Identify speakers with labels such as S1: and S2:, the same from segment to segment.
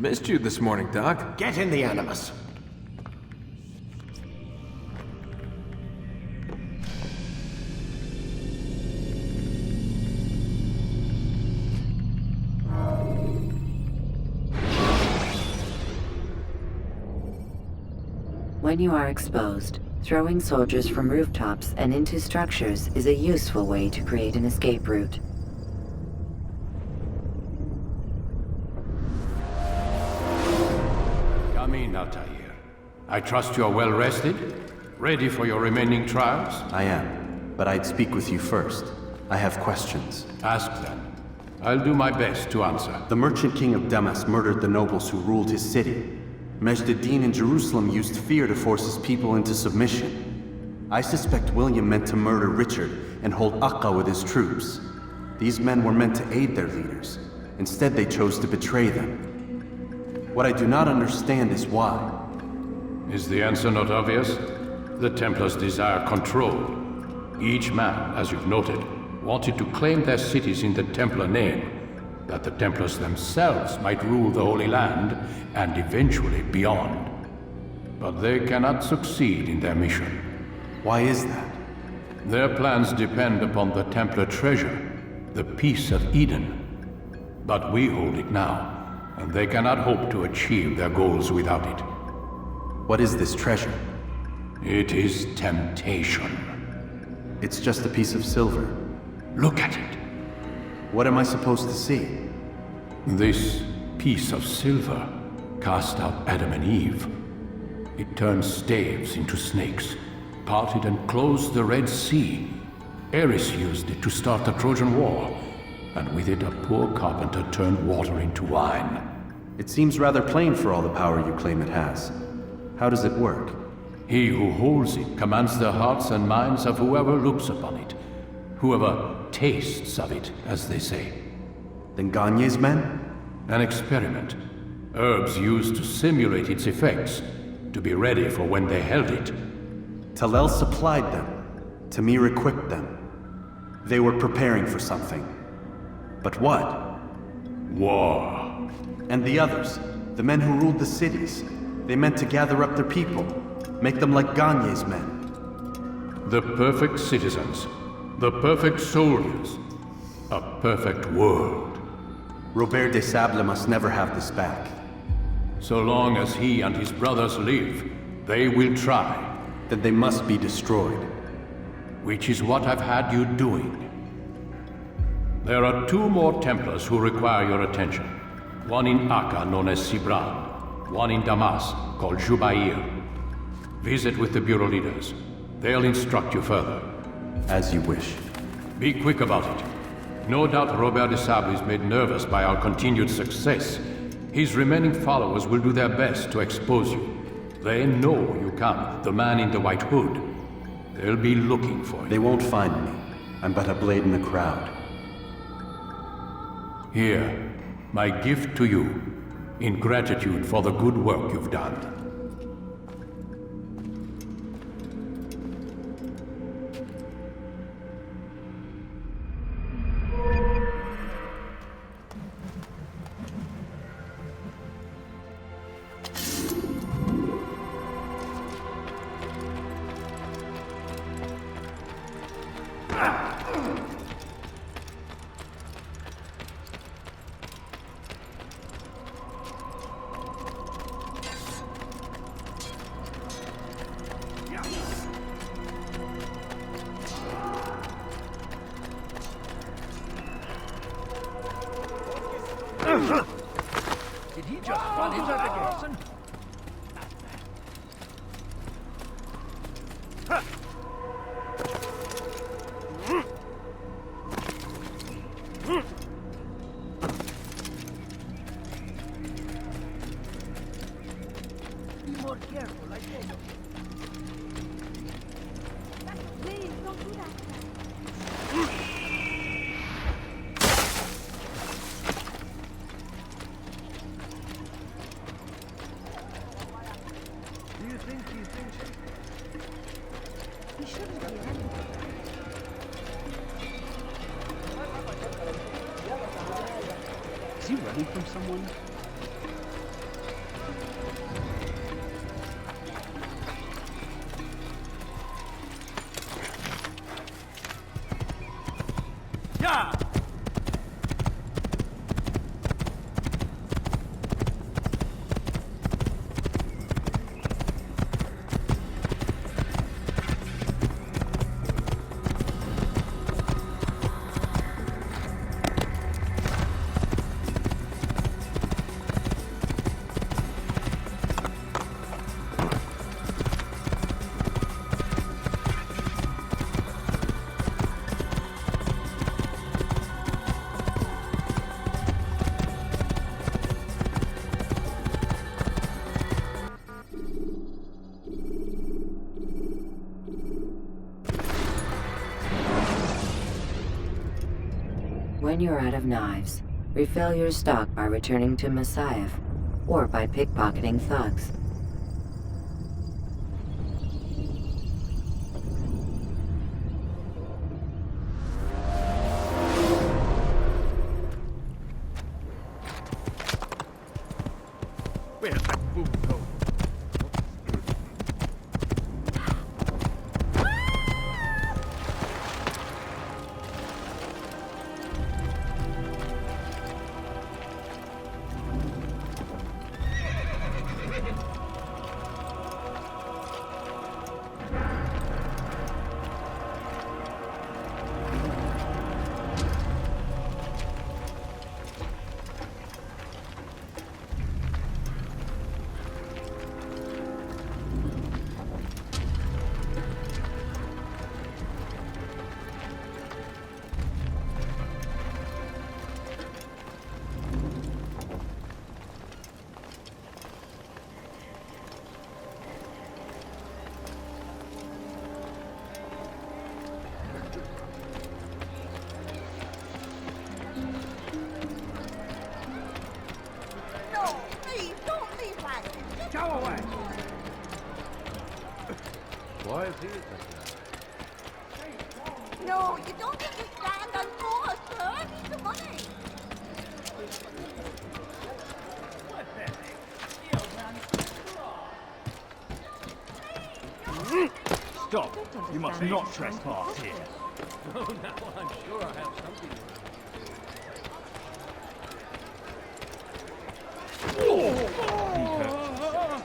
S1: Missed you this morning, Doc.
S2: Get in the Animus.
S3: When you are exposed, throwing soldiers from rooftops and into structures is a useful way to create an escape route.
S4: Come in, Altair. I trust you are well rested? Ready for your remaining trials?
S5: I am, but I'd speak with you first. I have questions.
S4: Ask them. I'll do my best to answer.
S5: The merchant king of Damas murdered the nobles who ruled his city. Majd ad-Din in Jerusalem used fear to force his people into submission. I suspect William meant to murder Richard and hold Akka with his troops. These men were meant to aid their leaders. Instead, they chose to betray them. What I do not understand is why.
S4: Is the answer not obvious? The Templars desire control. Each man, as you've noted, wanted to claim their cities in the Templar name, that the Templars themselves might rule the Holy Land and eventually beyond. But they cannot succeed in their mission.
S5: Why is that?
S4: Their plans depend upon the Templar treasure, the Peace of Eden. But we hold it now, and they cannot hope to achieve their goals without it.
S5: What is this treasure?
S4: It is temptation.
S5: It's just a piece of silver.
S4: Look at it.
S5: What am I supposed to see?
S4: This piece of silver cast out Adam and Eve. It turned staves into snakes, parted and closed the Red Sea. Ares used it to start the Trojan War, and with it a poor carpenter turned water into wine.
S5: It seems rather plain for all the power you claim it has. How does it work?
S4: He who holds it commands the hearts and minds of whoever looks upon it, whoever tastes of it, as they say.
S5: Then Gagne's men?
S4: An experiment. Herbs used to simulate its effects, to be ready for when they held it.
S5: Talel supplied them. Tamir equipped them. They were preparing for something. But what?
S4: War.
S5: And the others, the men who ruled the cities, they meant to gather up their people, make them like Gagne's men.
S4: The perfect citizens, the perfect soldiers, a perfect world.
S5: Robert de Sable must never have this back.
S4: So long as he and his brothers live, they will try.
S5: Then they must be destroyed.
S4: Which is what I've had you doing. There are two more Templars who require your attention. One in Akka, known as Sibran. One in Damas, called Jubair. Visit with the Bureau leaders. They'll instruct you further.
S5: As you wish.
S4: Be quick about it. No doubt Robert de Sable is made nervous by our continued success. His remaining followers will do their best to expose you. They know you come, the man in the white hood. They'll be looking for you.
S5: They won't find me. I'm but a blade in the crowd.
S4: Here, my gift to you, in gratitude for the good work you've done.
S6: Did he just run into the garrison? Be more careful, I tell you.
S7: Please, don't do that.
S6: Do you think he thinks
S7: He shouldn't be angry.
S6: Is he running from someone? Ja!
S3: When you're out of knives, refill your stock by returning to Messiah, or by pickpocketing thugs.
S6: Where's that food go?
S1: No, please, don't leave like this.
S6: Go away!
S4: Why is he?
S1: No, you don't understand. I'm poor, sir. I need the money.
S6: Stop! You must not trespass here.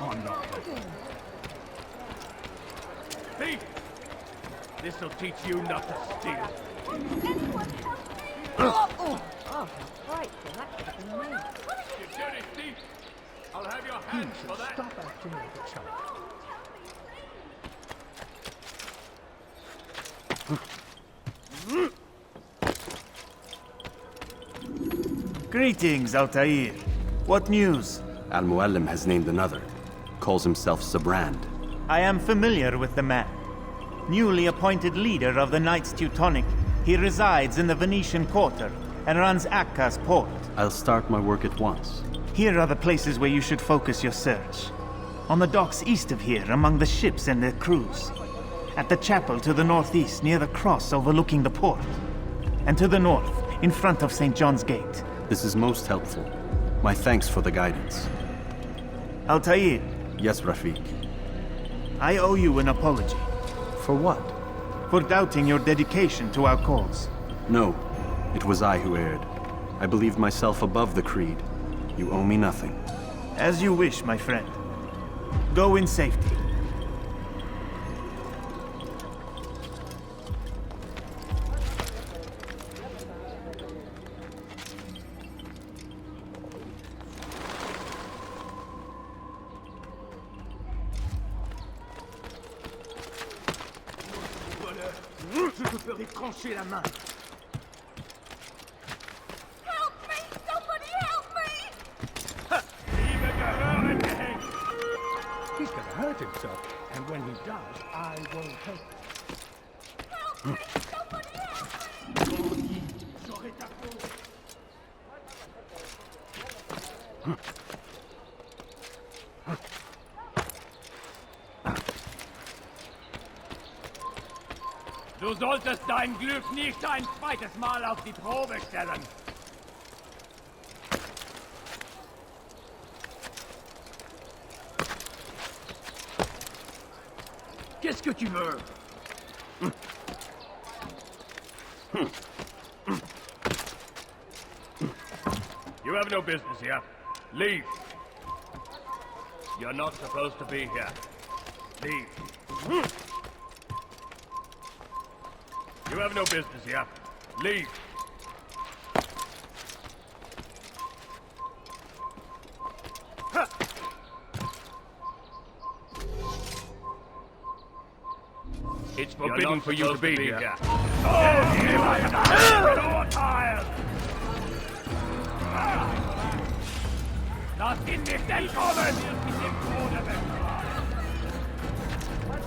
S6: I'm not. Thief! This'll teach you not to steal.
S1: Anyone help me?
S7: Oh, right, so that could have been me.
S4: You dirty thief! I'll have your hands for that.
S6: Stop acting like a child.
S2: Greetings, Altair. What news?
S5: Al-Muallim has named another. Calls himself Sabrand.
S2: I am familiar with the man. Newly appointed leader of the Knights Teutonic, he resides in the Venetian Quarter and runs Akka's port.
S5: I'll start my work at once.
S2: Here are the places where you should focus your search. On the docks east of here, among the ships and their crews. At the chapel to the northeast, near the cross overlooking the port. And to the north, in front of St. John's Gate.
S5: This is most helpful. My thanks for the guidance.
S2: Altair,
S5: Yes, Rafiq.
S2: I owe you an apology
S5: For what?
S2: for doubting your dedication to our cause.
S5: No, it was I who erred. I believed myself above the creed. You owe me nothing.
S2: As you wish, my friend. Go in safety.
S6: Je te ferai trancher la main.
S1: Help me! Somebody help me!
S6: Liebe gehören gehängt. He's gonna hurt himself, and when he does, I won't help him.
S1: Help me! Somebody help me!
S6: J'aurai ta peau. Du solltest dein Glück nicht ein zweites Mal auf die Probe stellen. Qu'est-ce que tu veux? You have no business here. Leave. You're not supposed to be here. Leave. You have no business here. Leave. It's forbidden for you to be here. Oh, you are tired! Das in dich entkommen!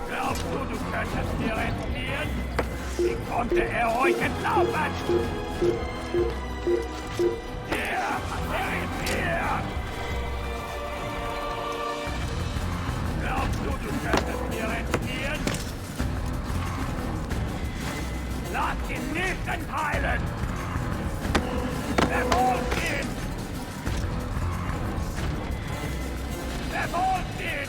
S6: Glaubst du könntest dir entfliehen? Wie konnte euch entlaufen? Hier! Er ist hier! Glaubst du könntest dir entfliehen? Lass ihn nicht entheilen! Verfolgt ihn! Verfolgt ihn!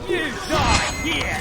S6: You die here!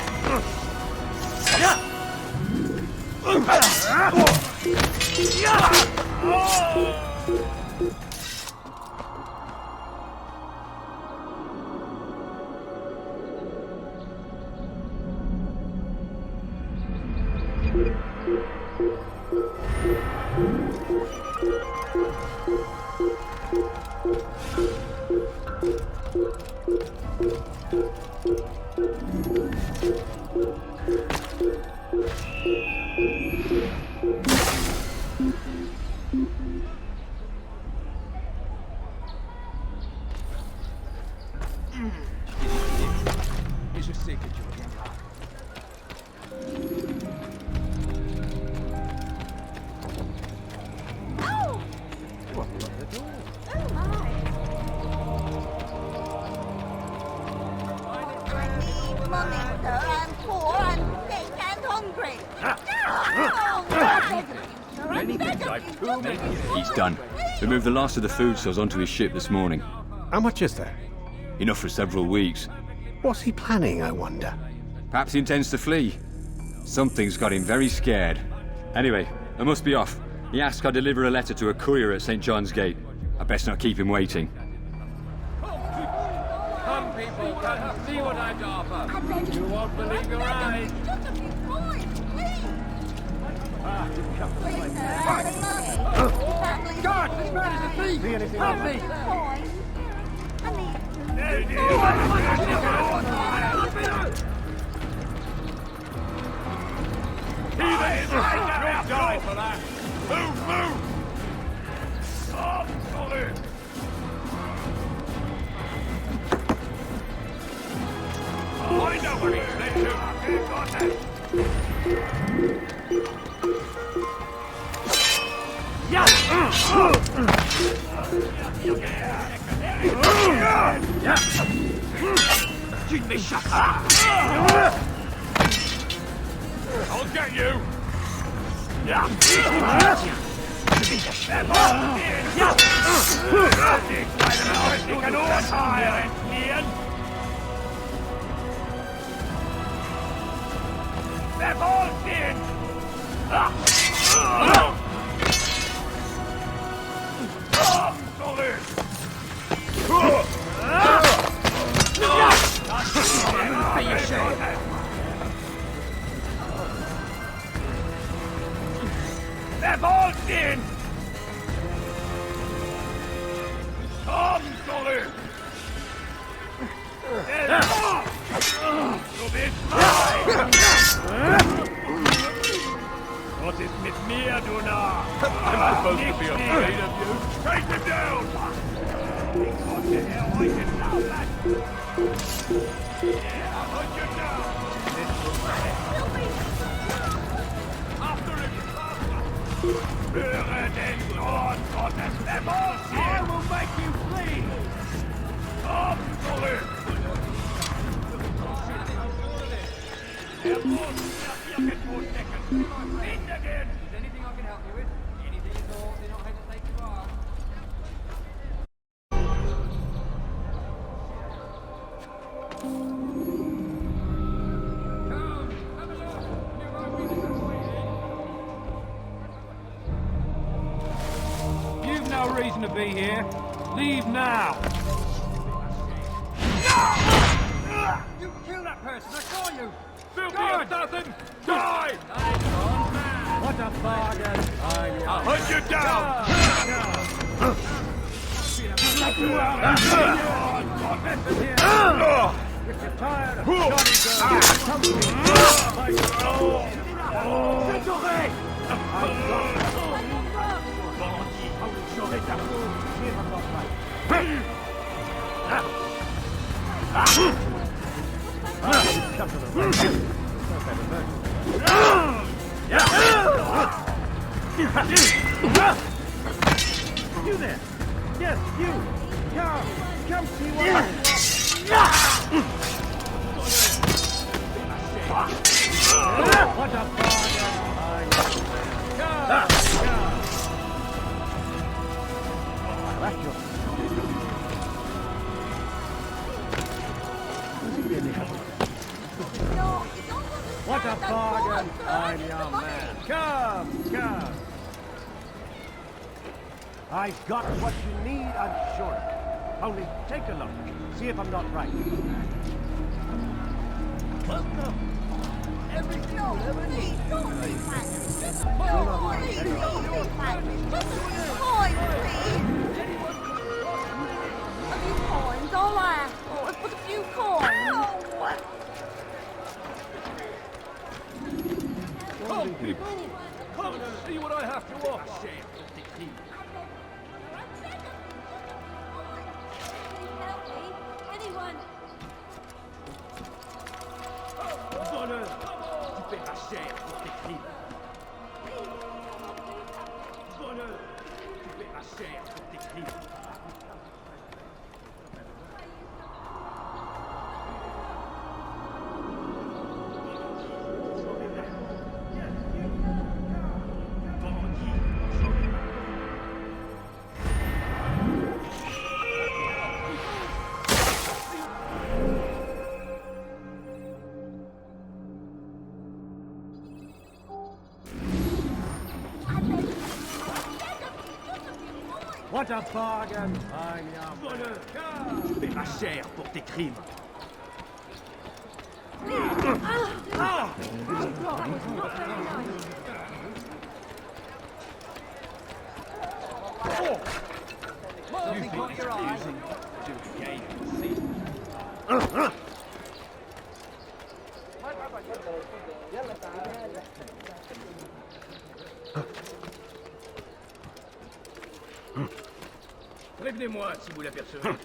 S8: He's done. We moved the last of the food stores onto his ship this morning.
S6: How much is there?
S8: Enough for several weeks.
S6: What's he planning, I wonder?
S8: Perhaps he intends to flee. Something's got him very scared. Anyway, I must be off. He asked I deliver a letter to a courier at St. John's Gate. I best not keep him waiting.
S9: Come, people, come see what I've to offer. You won't believe your eyes.
S1: Just a few coins, please.
S9: God, this man is a thief! Help me!
S6: You'll die for that! Move, move! Stop, solid! I know where he's led to! I've got it! I'll get you! Was ist mit mir, du Narr? Am I supposed to be afraid of you? Take him down! Wie konnte euch entlaufen? I'll hunt you down! After him! Höre den Sohn Gottes, verfolgt ihn! I will make you flee! Komm zurück! Muss irgendwo stecken! Finde den!
S9: Is anything I can help you with? Anything at all, do not hesitate to ask.
S6: no reason to be here. Leave now.
S9: You killed that person, I saw you!
S6: Filthy assassin! Die!
S9: What a bargain!
S6: I'll hunt you down!
S9: If you're tired of shoddy girls, come to me!
S6: You there! Yes, you! Come see what
S9: What a What a bargain! I'm your man. Come. I've got what you need, I'm sure. Only take a look. See if I'm not right. Welcome. Everything
S1: No,
S9: you'll ever
S1: please,
S9: need.
S1: don't leave that. No, please, don't leave that. Just a few coins, please. A few coins, all I ask for is but a few coins.
S6: Come, people! Come and see what I have to offer!
S1: Help me, anyone.
S6: Bonheur! Tu paieras cher pour tes crimes! Bonheur! Tu paieras cher pour tes crimes!
S9: What a bargain! I'm your man.
S6: Tu paieras cher pour tes crimes!
S9: You've got your eyes.
S6: Do the game and see. Prévenez-moi si vous l'apercevez.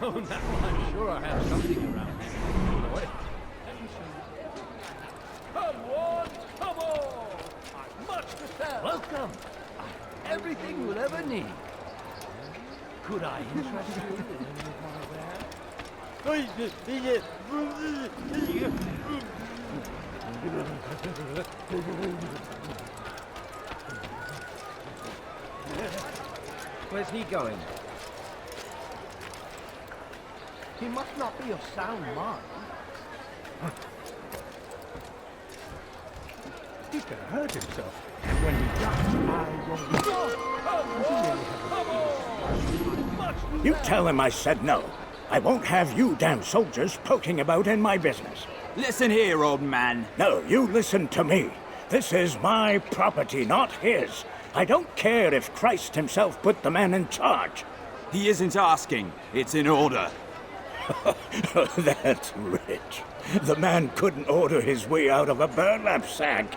S9: Oh, now I'm sure I have something around here.
S6: Come on! I've much to sell!
S9: Welcome. Everything you'll ever need. Could I interest you in any of my wares? Where's he going? He must not be of sound mind. He can hurt himself. And when he does, I will...
S10: You tell him I said no. I won't have you damn soldiers poking about in my business.
S11: Listen here, old man.
S10: No, you listen to me. This is my property, not his. I don't care if Christ himself put the man in charge.
S11: He isn't asking. It's in order.
S10: That's rich. The man couldn't order his way out of a burlap sack.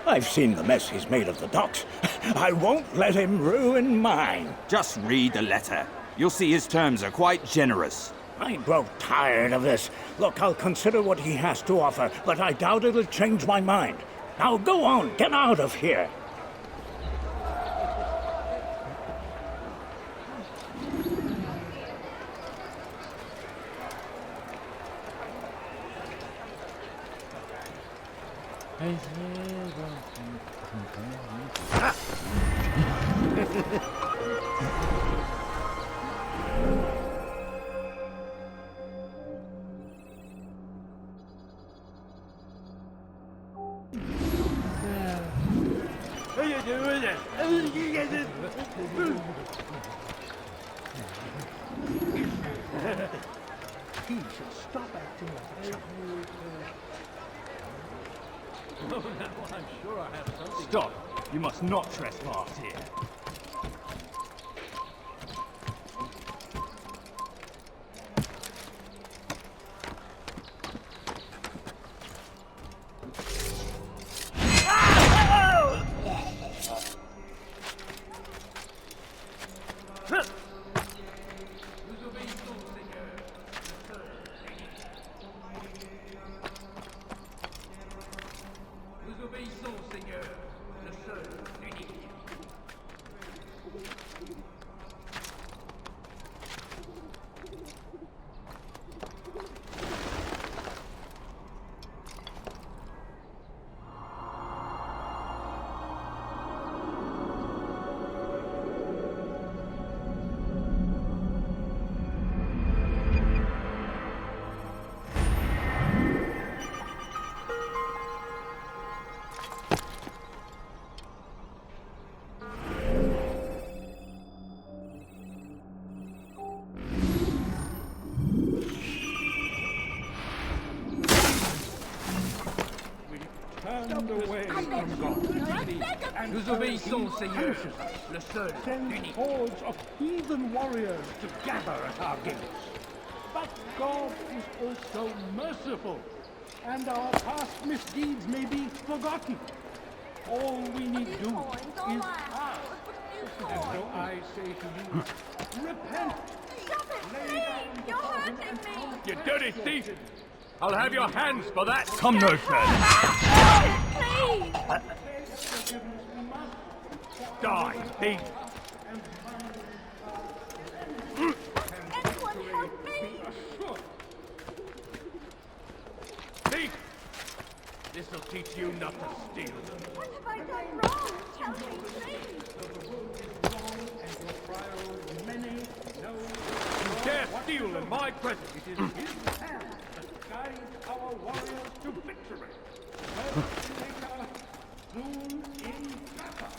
S10: I've seen the mess he's made of the docks. I won't let him ruin mine.
S11: Just read the letter. You'll see his terms are quite generous.
S10: I grow tired of this. Look, I'll consider what he has to offer, but I doubt it'll change my mind. Now go on, get out of here.
S6: How you doing it?
S9: He should stop acting like a child.
S6: Oh, no, I'm sure I have something. Stop! You must not trespass here.
S9: Turned away from God. And
S6: Nous obéissons, Seigneur, le seul,
S9: send
S6: l'unique.
S9: hordes of heathen warriors to gather at our gates. But God is also merciful, and our past misdeeds may be forgotten. All we need do is ask. And so I say to you, repent.
S1: Stop it, please! You're hurting me!
S6: You dirty thief! I'll have your hands for that! Come no further!
S1: Please!
S6: Die, thief!
S1: Anyone help me!
S6: Thief! This'll teach you not to steal.
S1: What have I done wrong? Tell me, please!
S6: You dare steal in my presence!
S9: It is his hand that guides our warriors to victory. Maker, soon in battle.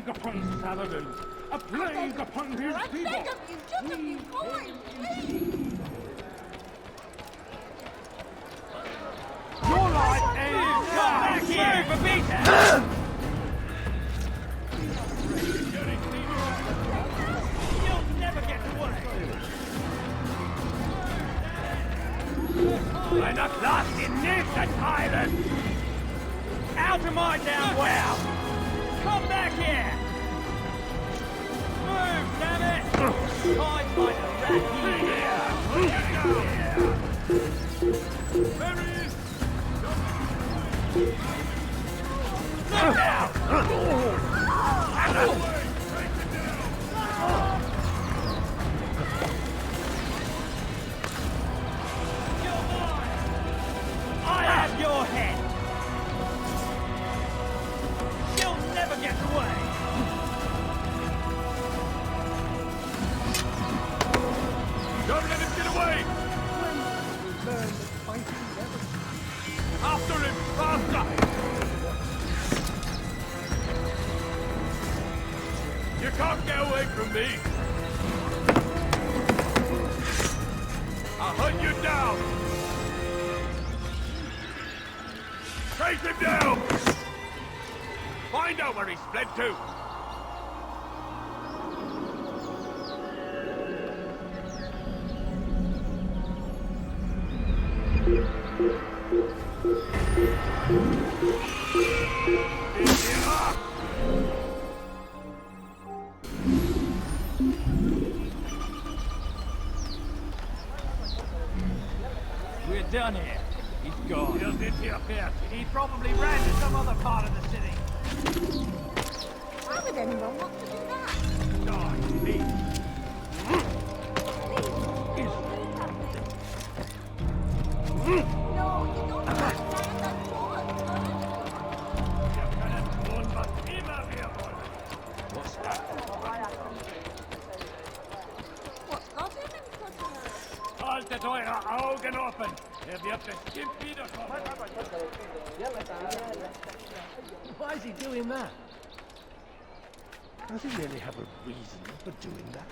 S9: Upon Saladin, a plague upon his
S1: I
S9: people.
S1: beg of you, just a few coins, please!
S6: Your life ends back here for Peter! You'll never get away! We're not lost in this island! Out of my damn well! Come back here! Move, damn it! Hide by the rat here! There he is! Look out! Out of the way! Take it down! You're mine! I have your head! You'll never get away! Don't let him get away! After him, faster! You can't get away from me! I'll hunt you down! Chase him down! Find out where he's fled to! done here? He's gone. He'll get here first. He probably ran to some other part of the city.
S1: Why would anyone want to do that?
S6: God, me.
S1: No, you don't understand. That's what.
S6: What's that?
S1: What's got him in prisoner?
S6: Halte eure Augen offen! Wird bestimmt wiederkommen! Why is he doing that?
S9: Does he really have a reason for doing that?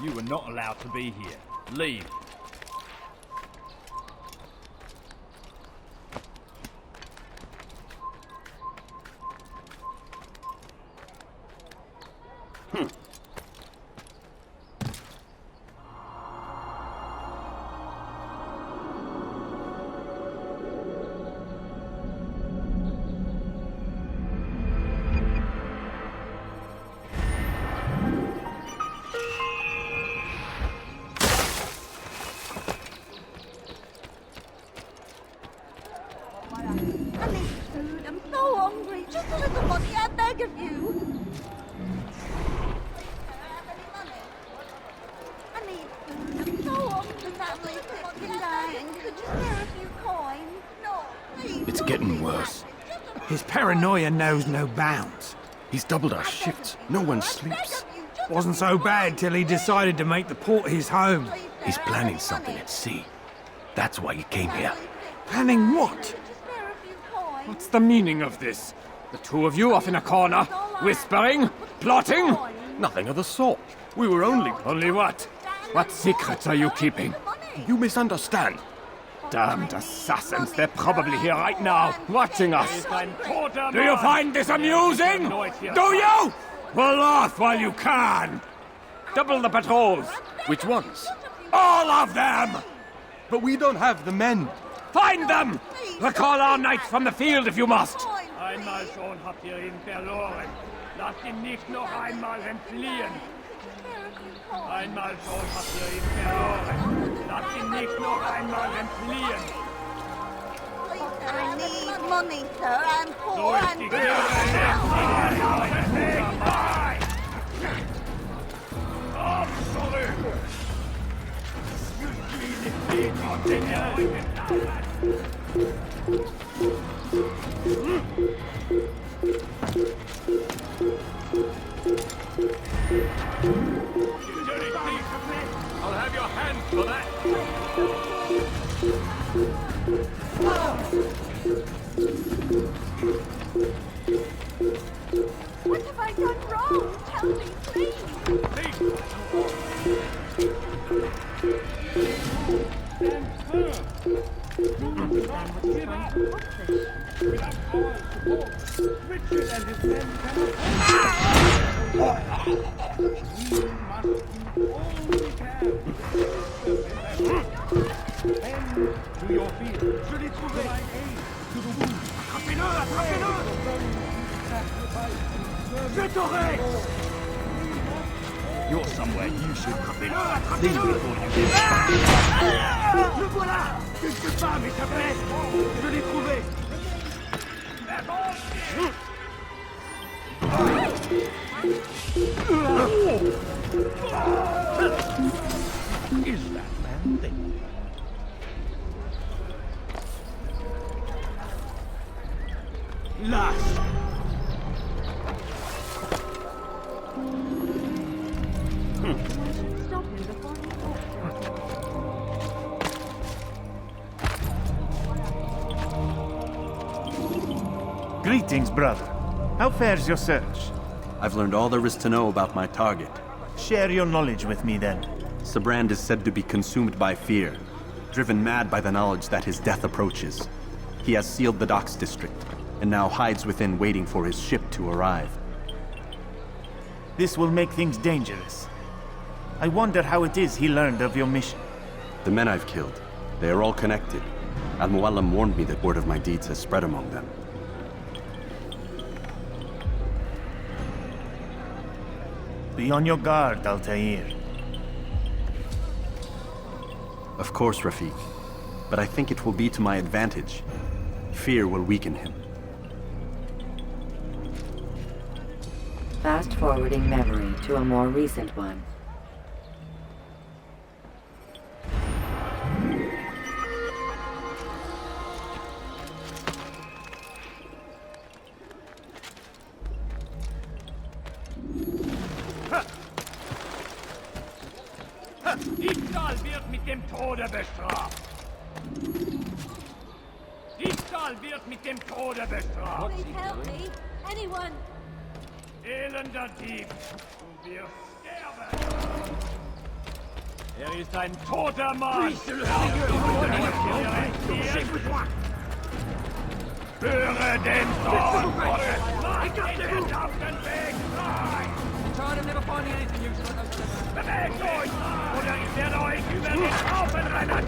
S6: You were not allowed to be here. Leave.
S1: I need food. I'm so hungry. Just a little money, I beg of you. Have any money? I need food. I'm so hungry. Family kitchen dying. Could you spare a few coins? No, please.
S12: It's getting worse. His paranoia knows no bounds. He's doubled our shifts. No one sleeps. Wasn't so bad till he decided to make the port his home. He's planning something at sea. That's why he came here. Planning what? What's the meaning of this? The two of you off in a corner, whispering, plotting? Nothing of the sort. We were only... Only what? What secrets are you keeping? You misunderstand. Damned assassins, they're probably here right now, watching us. Do you find this amusing? Do you? Well, laugh while you can. Double the patrols. Which ones? All of them! But we don't have the men. Find them! Recall our knights from the field if you must.
S6: Einmal schon habt ihr ihn verloren. Lasst ihn nicht noch einmal entfliehen. Einmal schon habt ihr ihn verloren. Lasst ihn nicht noch einmal entfliehen.
S1: I need money, sir. I'm poor.
S6: So ist
S1: I'm
S6: die
S1: poor.
S6: I'll have your hands for that.
S1: What have I done wrong? Tell me, please.
S9: Richard and his men cannot to your field. Je l'ai trouvé. To the wound.
S6: Attrapez-le, attrapez-le!
S9: Je t'aurai!
S6: You're somewhere you should leave before you get
S9: Le voilà! Quelque part, mes tablettes! Je l'ai trouvé!
S6: Is that man there?
S9: Lâche!
S1: Stop him before he talks.
S2: Greetings, brother. How fares your search?
S5: I've learned all there is to know about my target.
S2: Share your knowledge with me, then.
S5: Sabrand is said to be consumed by fear, driven mad by the knowledge that his death approaches. He has sealed the docks district, and now hides within waiting for his ship to arrive.
S2: This will make things dangerous. I wonder how it is he learned of your mission.
S5: The men I've killed, they are all connected. Al-Muallim warned me that word of my deeds has spread among them.
S2: Be on your guard, Altair.
S5: Of course, Rafiq. But I think it will be to my advantage. Fear will weaken him.
S3: Fast-forwarding memory to a more recent one.
S6: Diebstahl wird mit dem Tode bestraft. Diebstahl wird mit dem Tode bestraft.
S1: Please help me. Anyone.
S6: Elender Dieb, du wirst sterben. Er ist ein toter Mann. Höre den Zorn Gottes. Mach den verdammten Weg frei. Bewegt euch, oder ich werde euch über den Haufen rennen.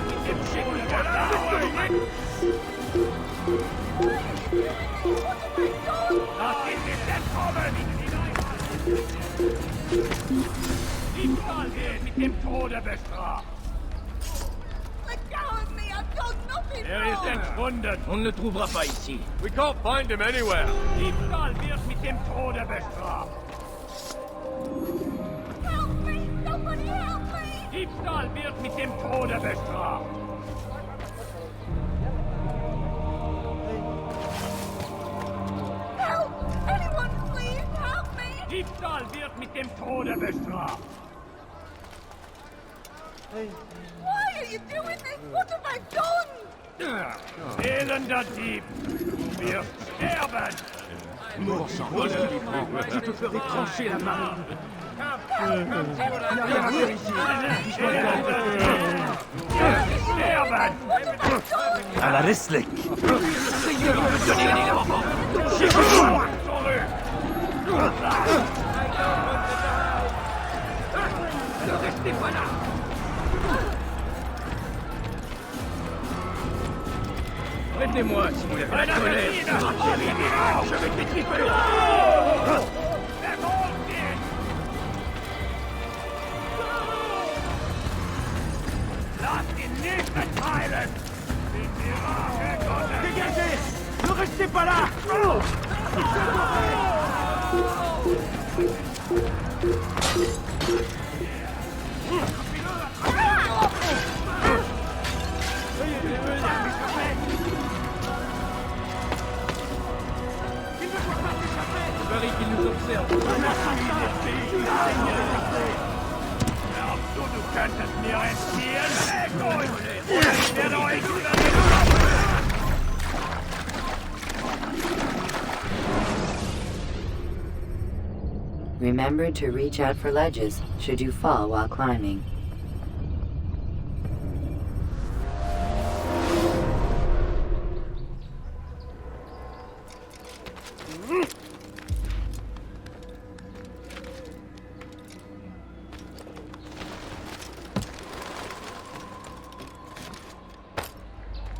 S6: Mit dem Schicken verdauen. Lass ihn nicht entkommen! Diebstahl wird mit dem Tode bestraft.
S1: Let go of me. I've done nothing
S6: Ist
S1: wrong.
S6: entschwunden.
S9: On ne le trouvera pas ici.
S6: We can't find him anywhere. Diebstahl wird mit dem Tode bestraft.
S1: Help me. Somebody help me.
S6: Diebstahl wird mit dem Tode bestraft.
S1: Help. Anyone, please help me.
S6: Diebstahl wird mit dem Tode bestraft.
S1: Why are you doing this? What have I done?
S6: Elender Dieb, du wirst sterben.
S9: Je te ferai trancher la main.
S6: Sterben!
S2: Ala Rislik!
S9: Aidez-moi si vous l'avez la colère. Je vais t'étriper.
S6: Lass ihn nicht verteilen!
S9: Dégagez! Ne restez pas là!
S6: Je parie qu'il nous observe. Glaubst du, du könntest mir entziehen? Legt euch! Oder ich werde euch über den Kopf!
S3: Remember to reach out for ledges should you fall while climbing.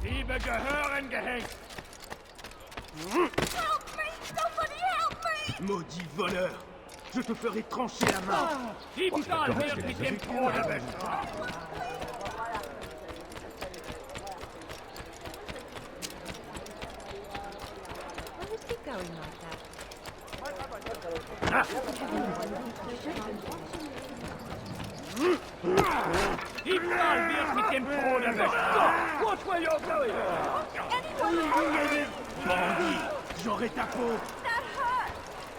S6: Diebe gehören gehängt!
S1: Help me. Somebody help me.
S9: Maudit voleur! Je te ferai trancher la main.
S6: Diebstahl wird mit dem Tode bestraft!
S7: Why is he going like that?
S6: Diebstahl wird mit dem Tode bestraft!
S9: Watch where you're going!
S1: Anyone.
S9: Bandit! J'aurai ta peau!
S1: That hurt.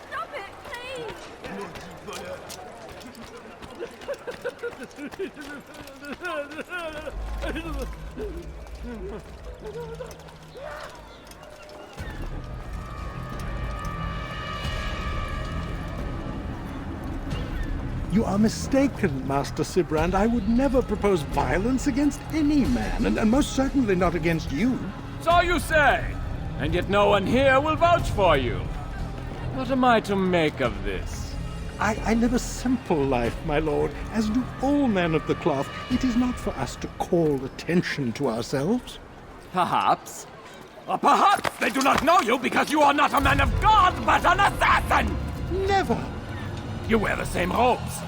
S1: Stop it, please.
S9: Maudit voleur!
S12: You are mistaken, Master Sibrand. I would never propose violence against any man, and most certainly not against you.
S13: So you say, and yet no one here will vouch for you. What am I to make of this?
S9: I live a simple life, my lord, as do all men of the cloth. It is not for us to call attention to ourselves.
S11: Perhaps. Or perhaps they do not know you because you are not a man of God, but an assassin!
S9: Never!
S11: You wear the same robes.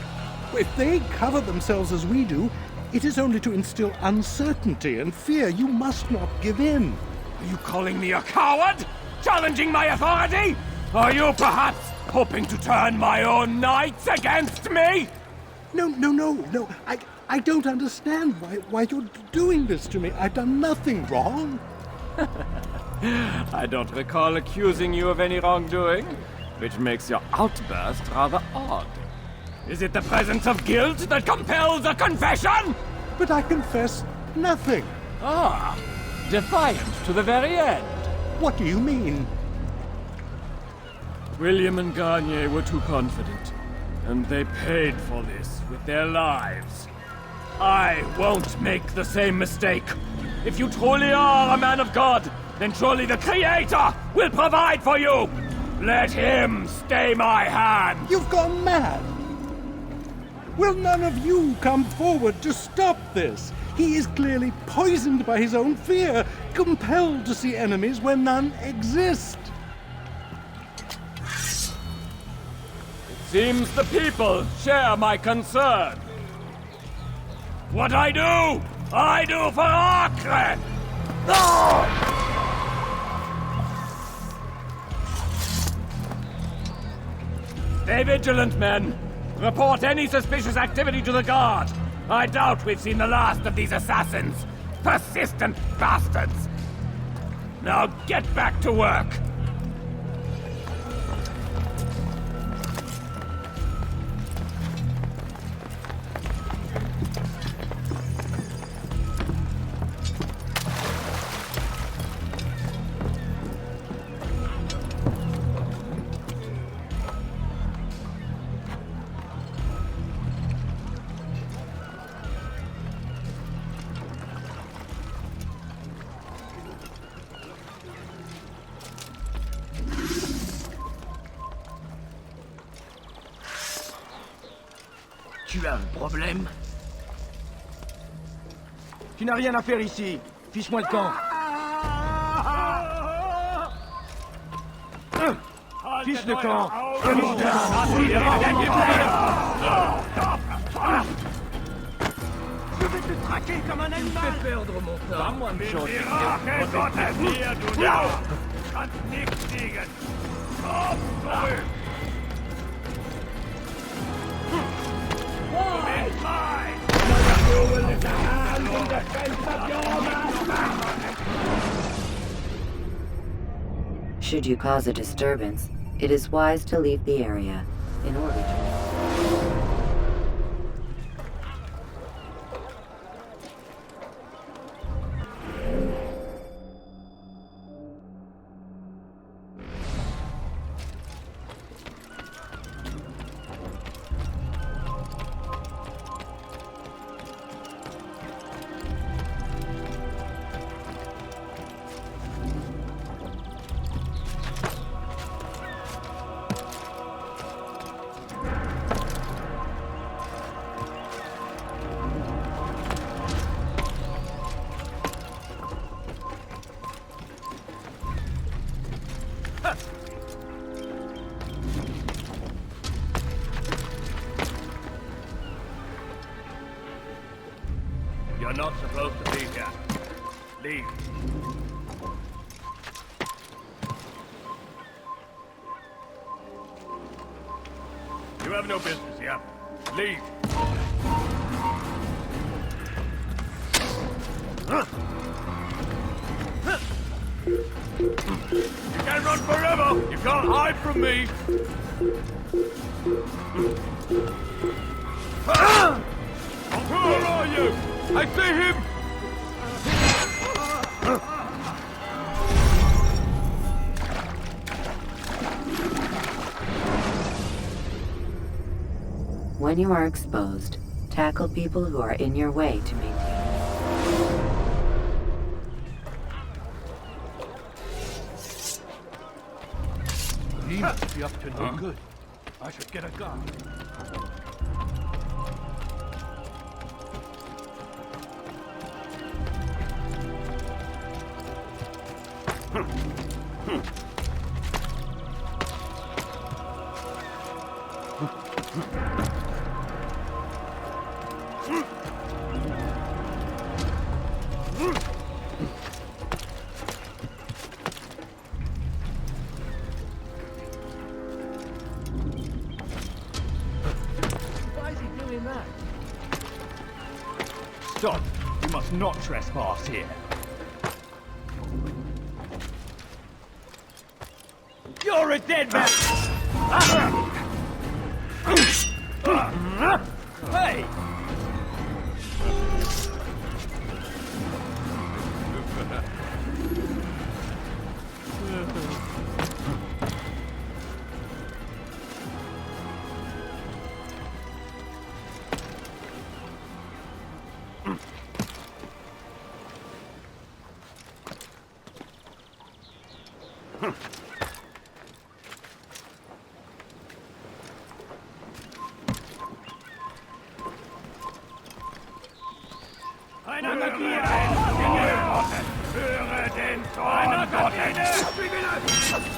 S9: If they cover themselves as we do, it is only to instill uncertainty and fear. You must not give in.
S11: Are you calling me a coward? Challenging my authority? Are you perhaps hoping to turn my own knights against me?
S9: No. I don't understand why you're doing this to me. I've done nothing wrong.
S11: I don't recall accusing you of any wrongdoing, which makes your outburst rather odd. Is it the presence of guilt that compels a confession?
S9: But I confess nothing.
S11: Ah, defiant to the very end.
S9: What do you mean?
S11: William and Garnier were too confident, and they paid for this with their lives. I won't make the same mistake. If you truly are a man of God, then surely the Creator will provide for you! Let him stay my hand!
S9: You've gone mad! Will none of you come forward to stop this? He is clearly poisoned by his own fear, compelled to see enemies where none exist.
S11: Seems the people share my concern. What I do for Acre! Stay vigilant, men. Report any suspicious activity to the guard. I doubt we've seen the last of these assassins. Persistent bastards. Now get back to work.
S6: Tu as un problème? Tu n'as rien à faire ici. Fiche-moi le camp. Fiche le camp. Je vais te traquer comme un animal. Tu me fais perdre mon temps. À moi de changer.
S3: Should you cause a disturbance, it is wise to leave the area in order to...
S6: You're not supposed to be here. Leave. You have no business here. Leave. You can't run forever! You can't hide from me! Where are you? I see him!
S3: When you are exposed, tackle people who are in your way to maintain.
S6: He must be up to no good. I should get a gun. Why is he doing that? Stop! You must not trespass here. You're a dead man! Hey! Höre den Zorn Gottes!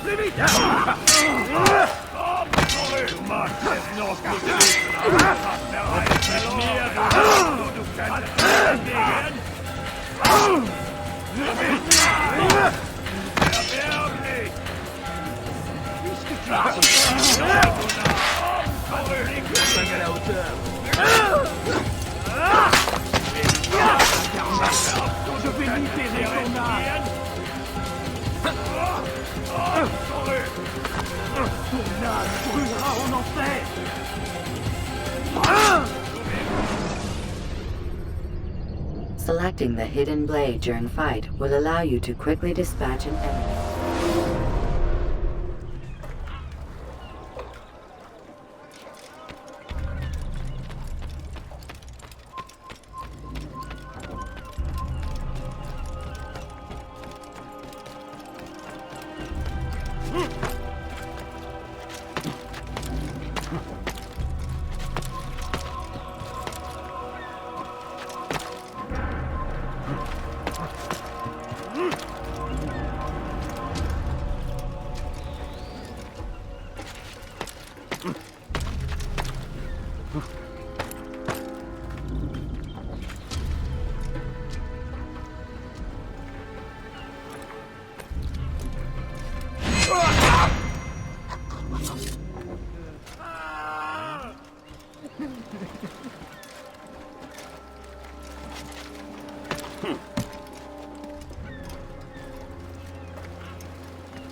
S6: Nimm mich da! Komm zurück! Du magst es noch nicht wissen, aber du hast bereits mit mir geredet, du könntest es erledigen. Erbärmlich! Nicht geklagt! Komm zurück! Je vais libérer ton âme. Ton âme brûlera en enfer.
S3: Selecting the hidden blade during fight will allow you to quickly dispatch an enemy.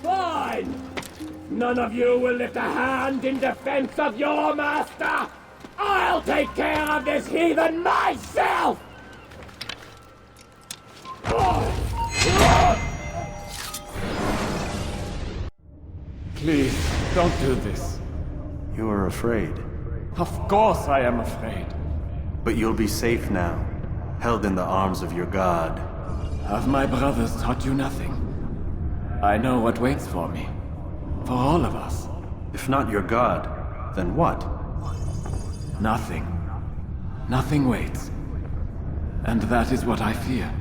S11: Fine! None of you will lift a hand in defense of your master! I'll take care of this heathen myself! Please, don't do this.
S5: You are afraid.
S11: Of course I am afraid.
S5: But you'll be safe now, held in the arms of your god.
S11: Have my brothers taught you nothing? I know what waits for me. For all of us.
S5: If not your god, then what?
S11: Nothing. Nothing waits. And that is what I fear.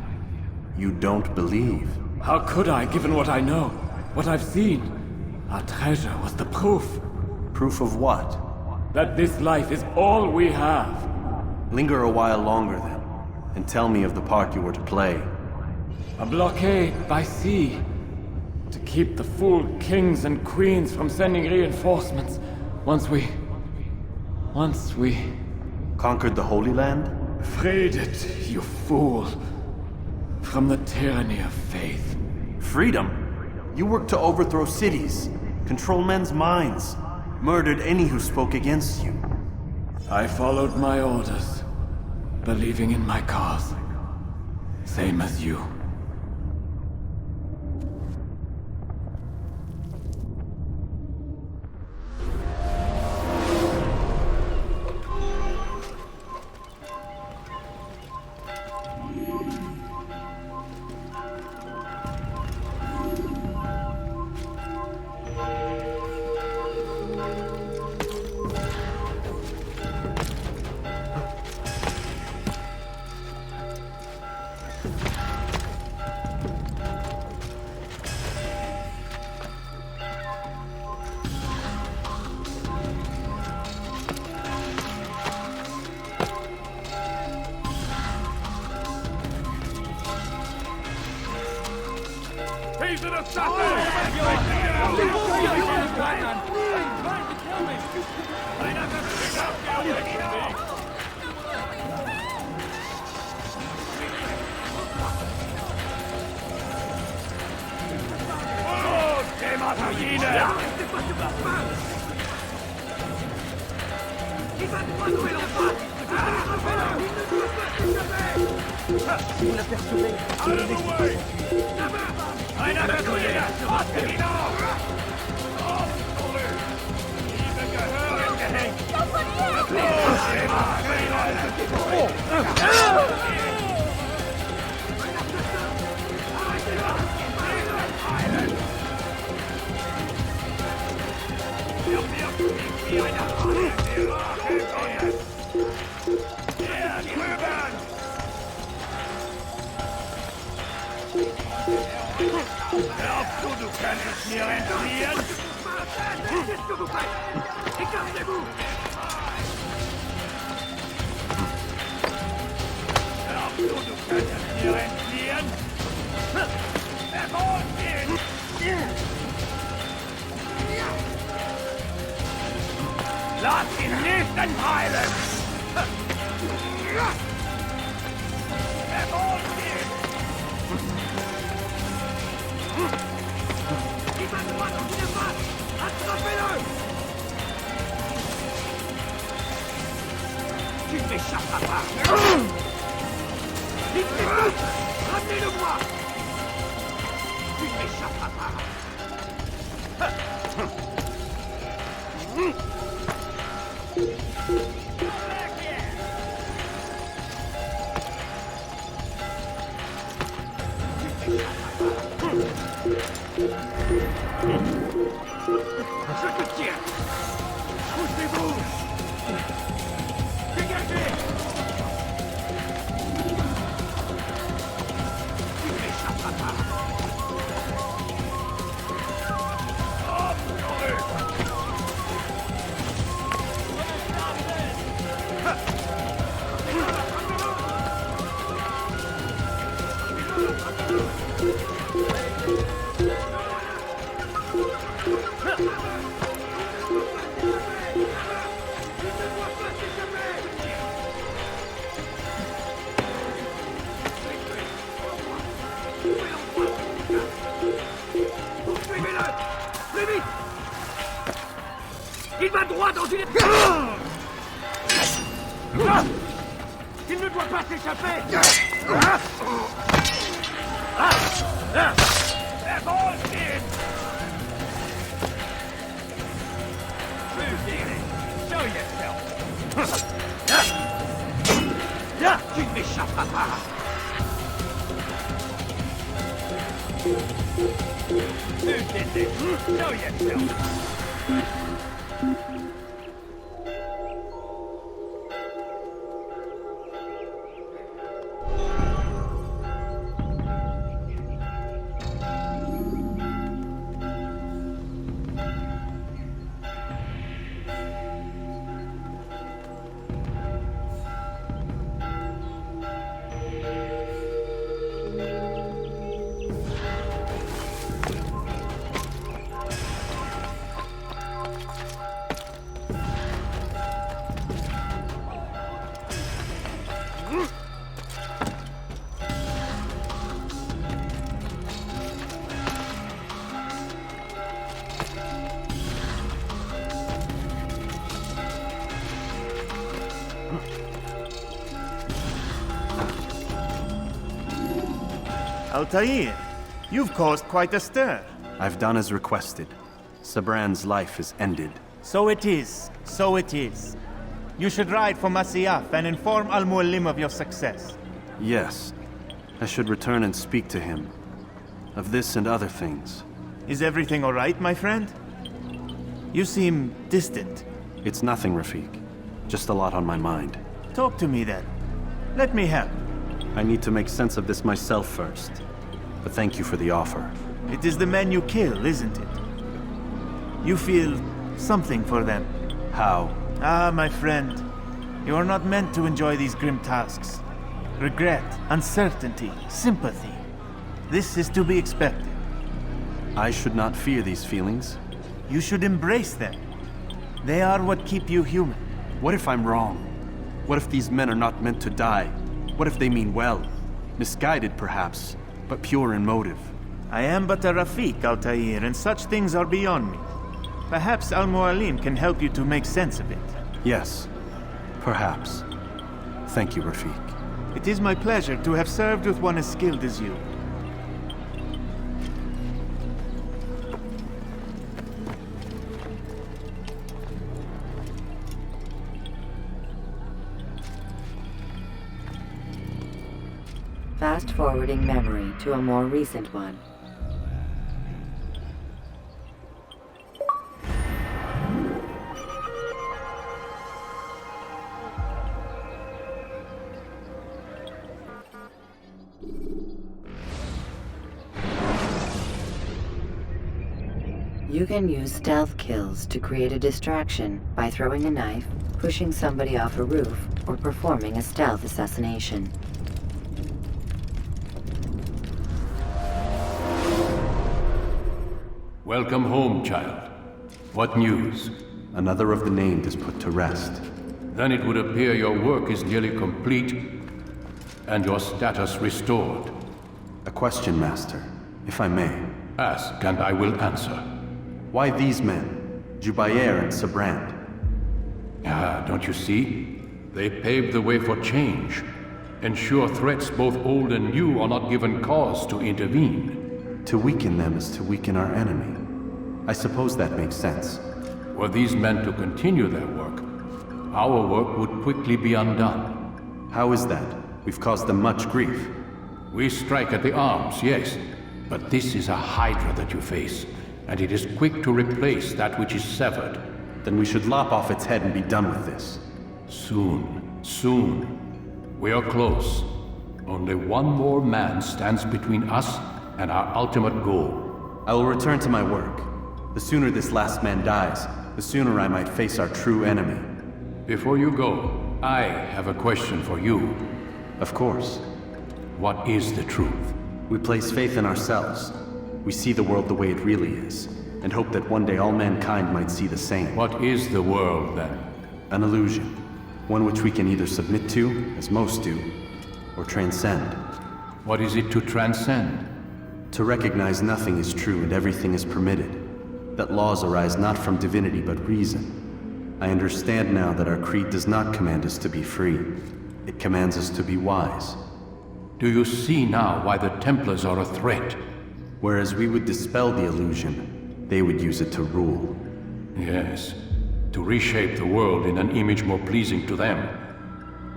S5: You don't believe.
S11: How could I, given what I know? What I've seen? Our treasure was the proof.
S5: Proof of what?
S11: That this life is all we have.
S5: Linger a while longer then, and tell me of the part you were to play.
S11: A blockade by sea. To keep the fool kings and queens from sending reinforcements. Once we...
S5: Conquered the Holy Land?
S11: Freed it, you fool. From the tyranny of faith.
S5: Freedom? You worked to overthrow cities, control men's minds, murdered any who spoke against you.
S11: I followed my orders, believing in my cause. Same as you.
S6: Lass ihn nicht entheilen! Tu n'échapperas pas! Dites-les-vous! Ramenez-le-moi! Tu n'échapperas pas! Je te tiens! Poussez-vous! Dégagez! Tu n'échapperas pas! Oh, purée! Il va droit dans une... Il ne doit pas s'échapper. Tu ne m'échapperas pas. Show yourself.
S2: Altair, you've caused quite a stir.
S5: I've done as requested. Sabran's life is ended.
S2: So it is. So it is. You should ride for Masyaf and inform Al-Muallim of your success.
S5: Yes. I should return and speak to him. Of this and other things.
S2: Is everything all right, my friend? You seem distant.
S5: It's nothing, Rafik. Just a lot on my mind.
S2: Talk to me then. Let me help.
S5: I need to make sense of this myself first. But thank you for the offer.
S2: It is the men you kill, isn't it? You feel something for them.
S5: How?
S2: Ah, my friend. You are not meant to enjoy these grim tasks. Regret, uncertainty, sympathy. This is to be expected.
S5: I should not fear these feelings.
S2: You should embrace them. They are what keep you human.
S5: What if I'm wrong? What if these men are not meant to die? What if they mean well? Misguided, perhaps, but pure in motive.
S2: I am but a Rafiq, Altair, and such things are beyond me. Perhaps Al-Mu'alim can help you to make sense of it.
S5: Yes, perhaps. Thank you, Rafiq.
S2: It is my pleasure to have served with one as skilled as you.
S3: Fast-forwarding memory to a more recent one. You can use stealth kills to create a distraction by throwing a knife, pushing somebody off a roof, or performing a stealth assassination.
S4: Welcome home, child. What news?
S5: Another of the named is put to rest.
S4: Then it would appear your work is nearly complete, and your status restored.
S5: A question, Master, if I may.
S4: Ask, and I will answer.
S5: Why these men, Jubayer and Sabrand?
S4: Ah, don't you see? They paved the way for change. Ensure threats both old and new are not given cause to intervene.
S5: To weaken them is to weaken our enemy. I suppose that makes sense.
S4: Were these men to continue their work, our work would quickly be undone.
S5: How is that? We've caused them much grief.
S4: We strike at the arms, yes. But this is a hydra that you face, and it is quick to replace that which is severed.
S5: Then we should lop off its head and be done with this.
S4: Soon, soon. We are close. Only one more man stands between us and our ultimate goal.
S5: I will return to my work. The sooner this last man dies, the sooner I might face our true enemy.
S4: Before you go, I have a question for you.
S5: Of course.
S4: What is the truth?
S5: We place faith in ourselves. We see the world the way it really is, and hope that one day all mankind might see the same.
S4: What is the world, then?
S5: An illusion. One which we can either submit to, as most do, or transcend.
S4: What is it to transcend?
S5: To recognize nothing is true and everything is permitted. That laws arise not from divinity but reason. I understand now that our creed does not command us to be free. It commands us to be wise.
S4: Do you see now why the Templars are a threat?
S5: Whereas we would dispel the illusion, they would use it to rule.
S4: Yes, to reshape the world in an image more pleasing to them.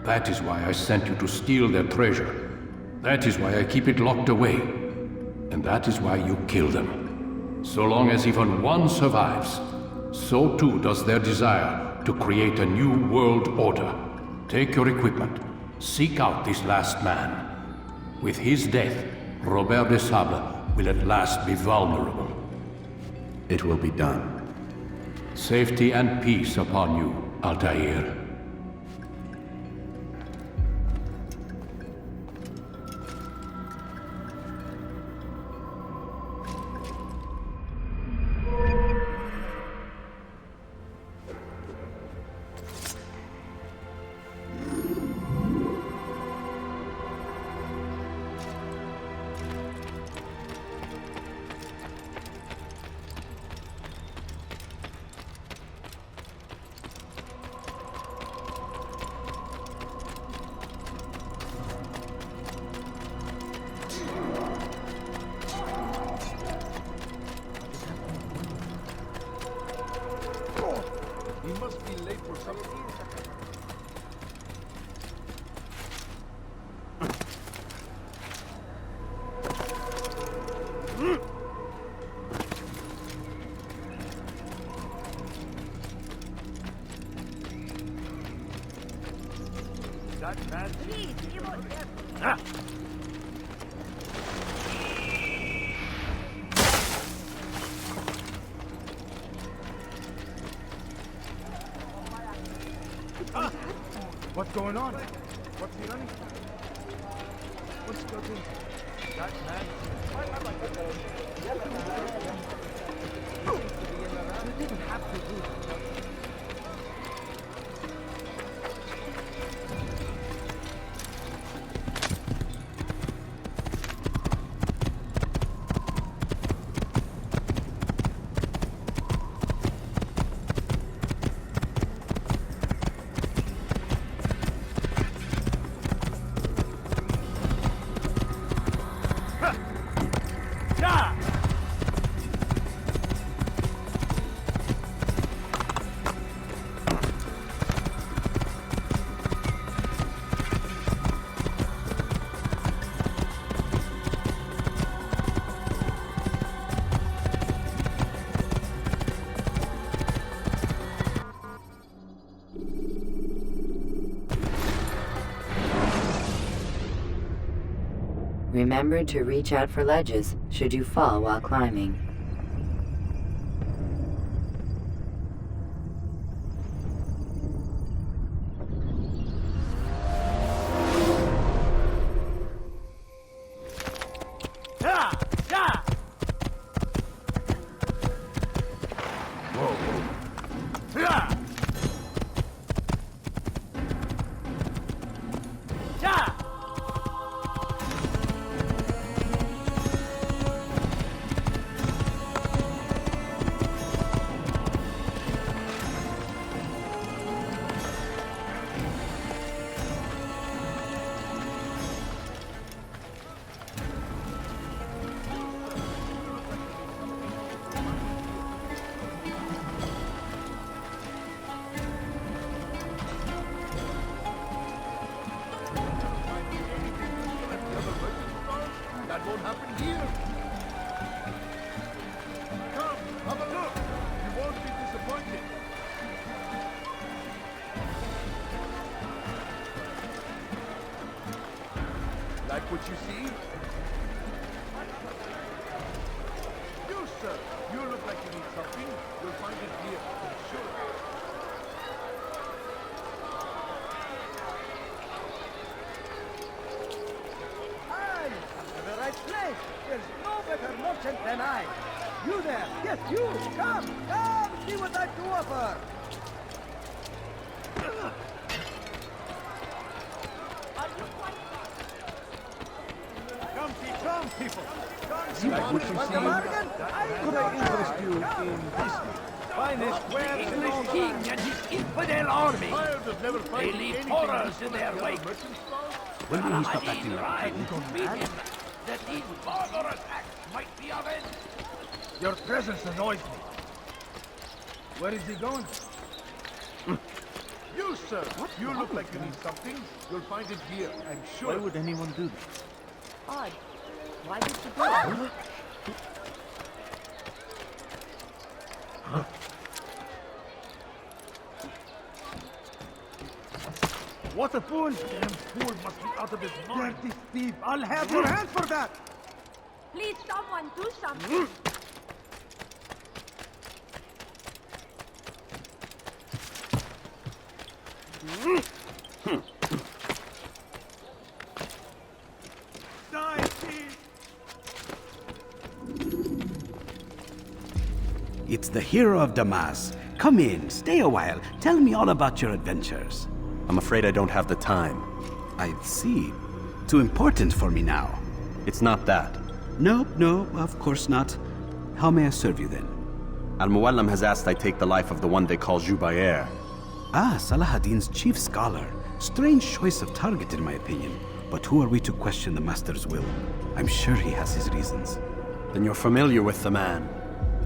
S4: That is why I sent you to steal their treasure. That is why I keep it locked away. And that is why you kill them. So long as even one survives, so too does their desire to create a new world order. Take your equipment. Seek out this last man. With his death, Robert de Sable will at last be vulnerable.
S5: It will be done.
S4: Safety and peace upon you, Altair.
S12: He must be late for something.
S6: That man.
S12: Ah! What's going on? What's he running from? What's going on? That man.
S3: Remember to reach out for ledges should you fall while climbing.
S9: Like what you see? You, sir. You look like you need something. You'll find it here. I'm sure.
S13: I'm in the right place. There's no better merchant than I. You there. Yes, you. Come. Come. See what I do offer.
S9: Come, people.
S13: Like what you see? Could I interest you in this? Finest wares in
S6: English
S13: all the
S6: king
S13: land.
S6: and his infidel army. They leave horrors in their wake.
S12: When will he stop
S6: I
S12: acting
S6: need
S12: like a
S6: ride
S12: king?
S6: to meet him, that these barbarous acts might be avenged.
S13: Your presence annoys me. Where is he going?
S9: You, sir. You look like you need something. You'll find it here. I'm sure.
S2: Why would anyone do that?
S1: Odd. Why did you go?
S9: What a fool! Damn fool must be out of his mind.
S13: Dirty thief. I'll have your hands for that.
S1: Please, someone do something.
S9: Die, thief!
S14: It's the hero of Damas. Come in, stay a while. Tell me all about your adventures.
S5: I'm afraid I don't have the time.
S14: I see. Too important for me now.
S5: It's not that.
S14: No, of course not. How may I serve you then?
S5: Al-Muallim has asked I take the life of the one they call Jubair.
S14: Ah, Salahadin's chief scholar. Strange choice of target, in my opinion. But who are we to question the Master's will? I'm sure he has his reasons.
S5: Then you're familiar with the man.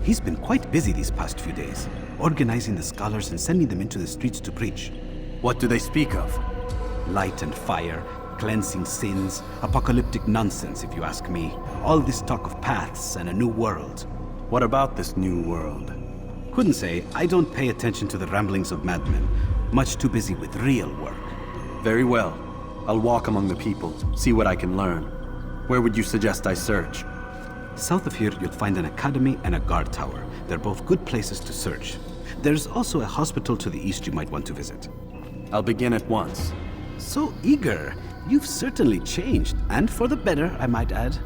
S14: He's been quite busy these past few days, organizing the scholars and sending them into the streets to preach.
S5: What do they speak of?
S14: Light and fire, cleansing sins, apocalyptic nonsense, if you ask me. All this talk of paths and a new world.
S5: What about this new world?
S14: Couldn't say. I don't pay attention to the ramblings of madmen. Much too busy with real work.
S5: Very well. I'll walk among the people, see what I can learn. Where would you suggest I search?
S14: South of here, you'll find an academy and a guard tower. They're both good places to search. There's also a hospital to the east you might want to visit.
S5: I'll begin at once.
S14: So eager. You've certainly changed, and for the better, I might add.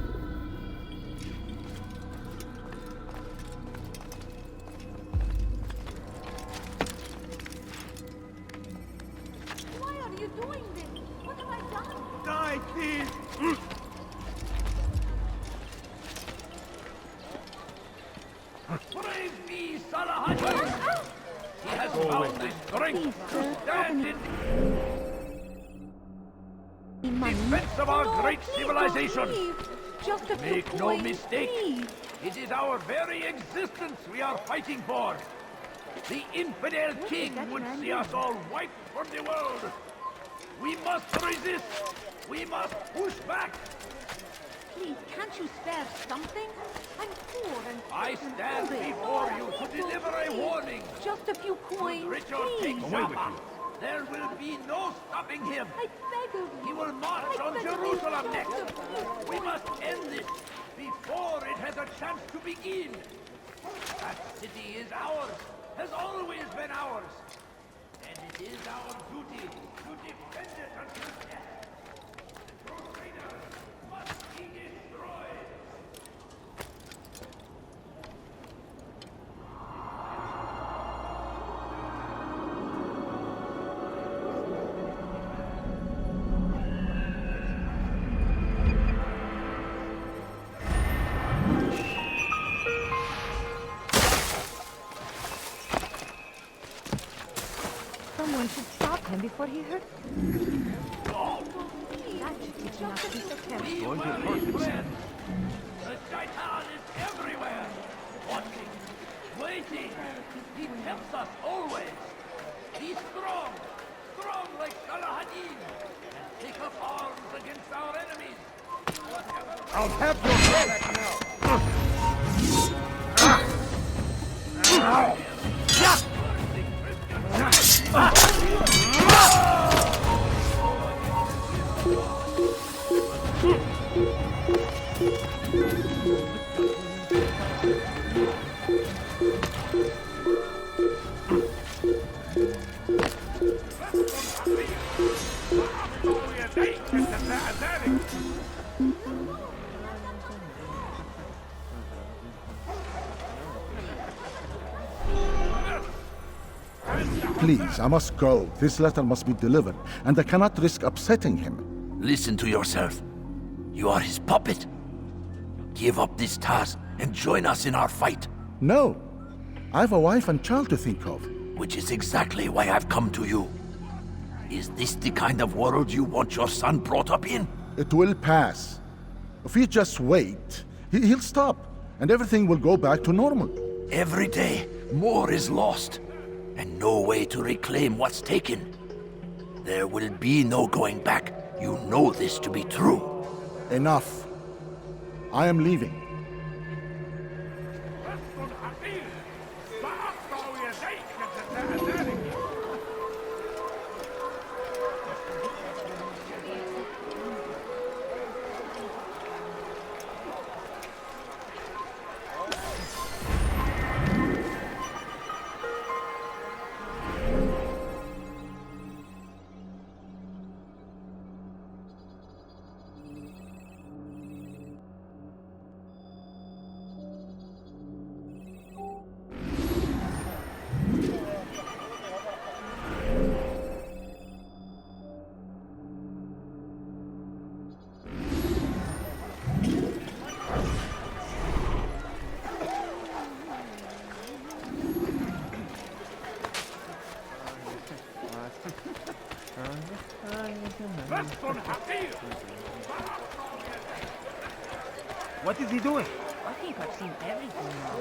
S6: monuments of our great civilization.
S1: Just a few
S6: Make no
S1: coins,
S6: mistake,
S1: please.
S6: it is our very existence we are fighting for. The infidel king would see us all wiped from the world. We must resist. We must push back.
S1: Please, can't you spare something? I'm poor and
S6: I stand before you to deliver a warning.
S1: just a few coins,
S6: Richard
S1: please.
S6: takes Jaffa. There will be no stopping him.
S1: I beg of you.
S6: He will march on Jerusalem next. We must end this before it has a chance to begin. That city is ours, has always been ours. And it is our duty to defend it until death. The Crusaders must be destroyed.
S7: Someone should stop him before he hurts. That should teach him not to be so careful.
S6: The Shaitan is everywhere, watching, waiting. He tempts us always. Be strong, strong like Salahadin, and take up arms against our enemies.
S13: I'll have your back now.
S15: Please, I must go. This letter must be delivered, and I cannot risk upsetting him.
S16: Listen to yourself. You are his puppet. Give up this task and join us in our fight.
S15: No. I have a wife and child to think of.
S16: Which is exactly why I've come to you. Is this the kind of world you want your son brought up in?
S15: It will pass. If we just wait, he'll stop, and everything will go back to normal.
S16: Every day, more is lost, and no way to reclaim what's taken. There will be no going back. You know this to be true.
S15: Enough. I am leaving.
S2: What is he doing?
S7: I think I've seen everything now.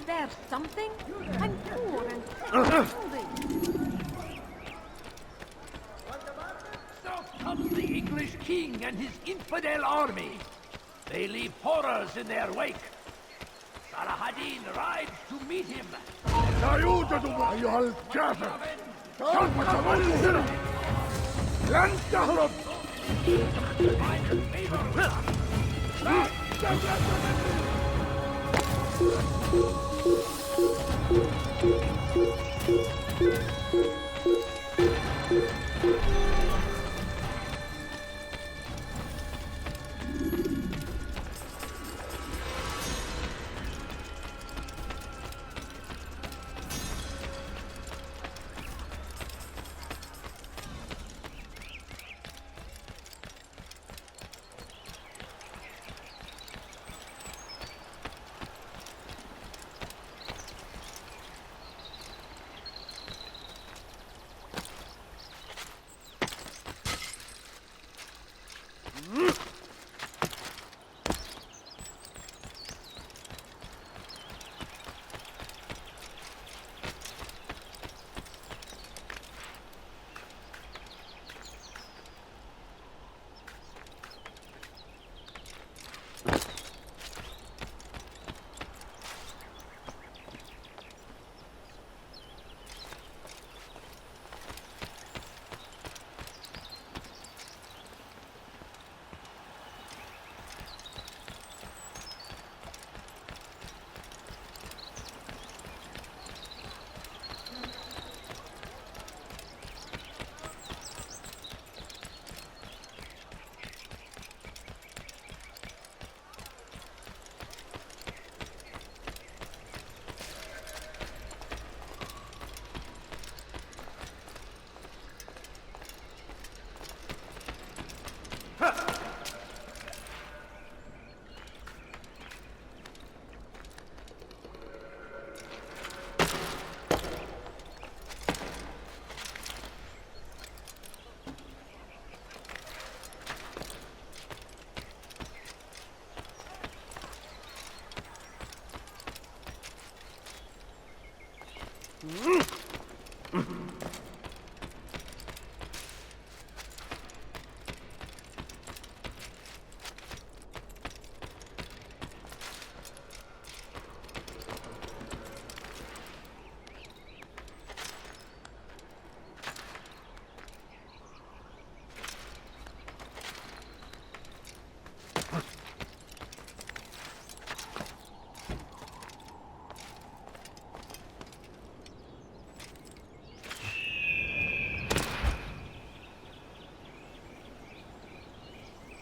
S1: Spare something? I'm poor and hungry.
S6: So comes the English king and his infidel army. They leave horrors in their wake.
S16: Saladin rides to meet him.
S9: لا يوجد أيها الكافر سوف تظل لن تهرب لا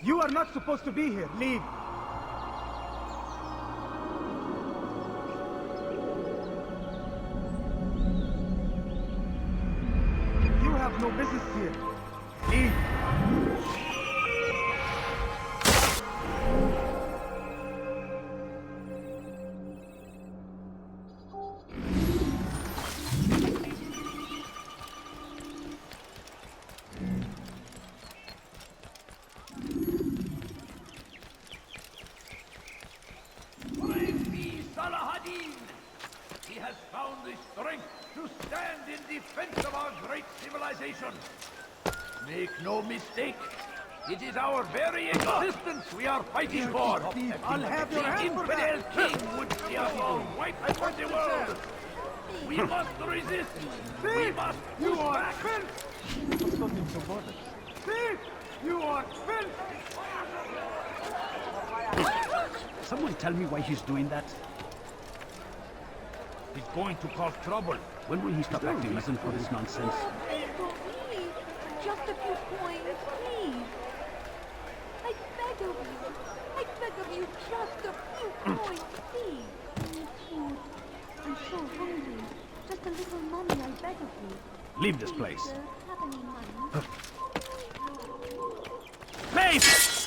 S17: You are not supposed to be here. Leave. You have no business here. Leave.
S16: He has found the strength to stand in defense of our great civilization. Make no mistake, it is our very existence we are fighting for.
S17: I'll have your
S16: The
S17: hand for that.
S16: infidel king would see us all wiped from the world. We must resist. We must
S17: You
S16: push
S17: are
S16: back.
S17: filth! Thief! You are filth!
S18: Someone tell me why he's doing that? He's going to cause trouble. When will he stop acting reason for this nonsense?
S1: Please, just a few coins, please. I beg of you. I beg of you, just a few coins, please. I need food. I'm so hungry. Just a little money, I beg of you.
S18: Leave this place.
S1: Sir, have any money?
S18: Leave!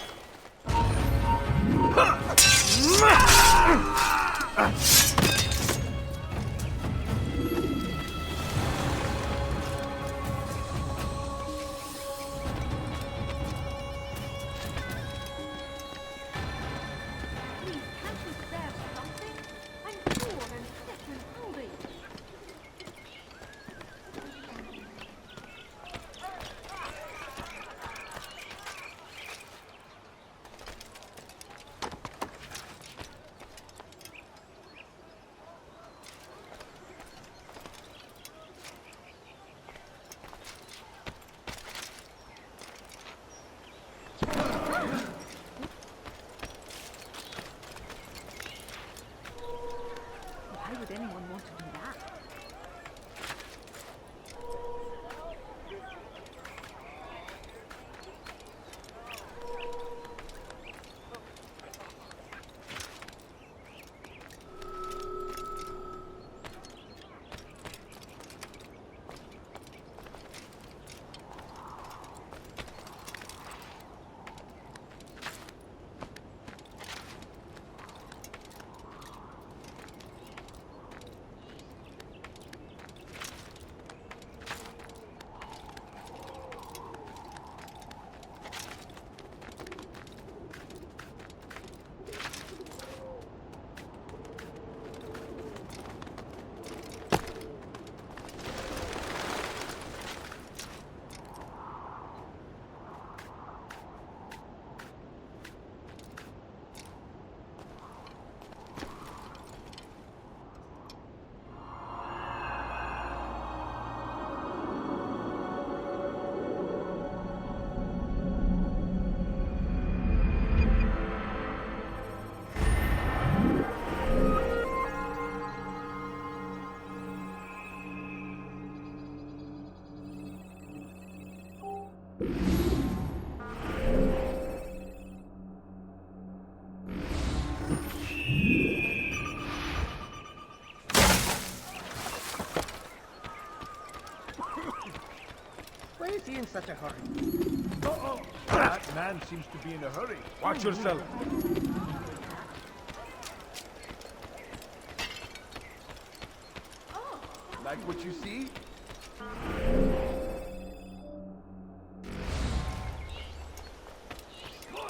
S7: would anyone want to do that?
S13: Why is he in such a hurry?
S6: Uh-oh! That man seems to be in a hurry. Watch yourself. Like what you see?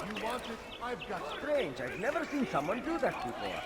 S13: You want it? I've got strange. I've never seen someone do that before.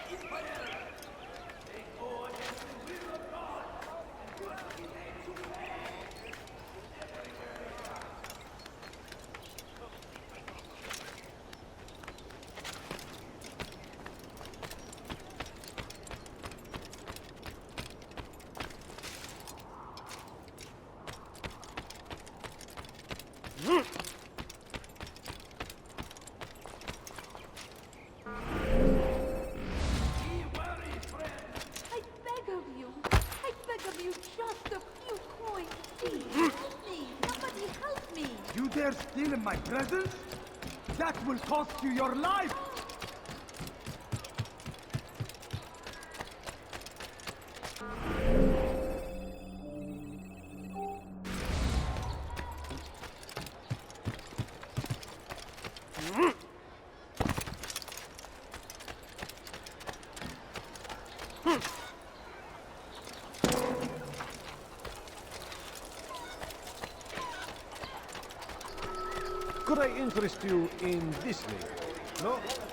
S13: You dare steal in my presence? That will cost you your life!
S6: Could I interest you in this lady? No?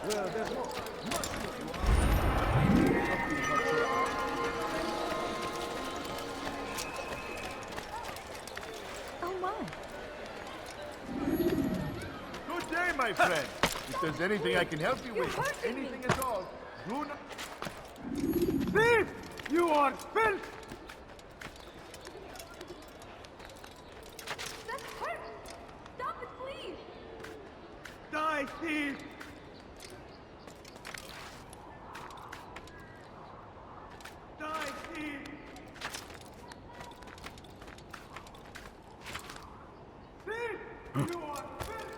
S6: Well, there's more.
S7: Oh my.
S6: Good day, my friend. If there's anything I can help you with, anything at all, do not...
S13: Thief! You are filth!
S1: That hurts! Stop it, please!
S13: Die, thief! Die, thief! Thief! You are filth!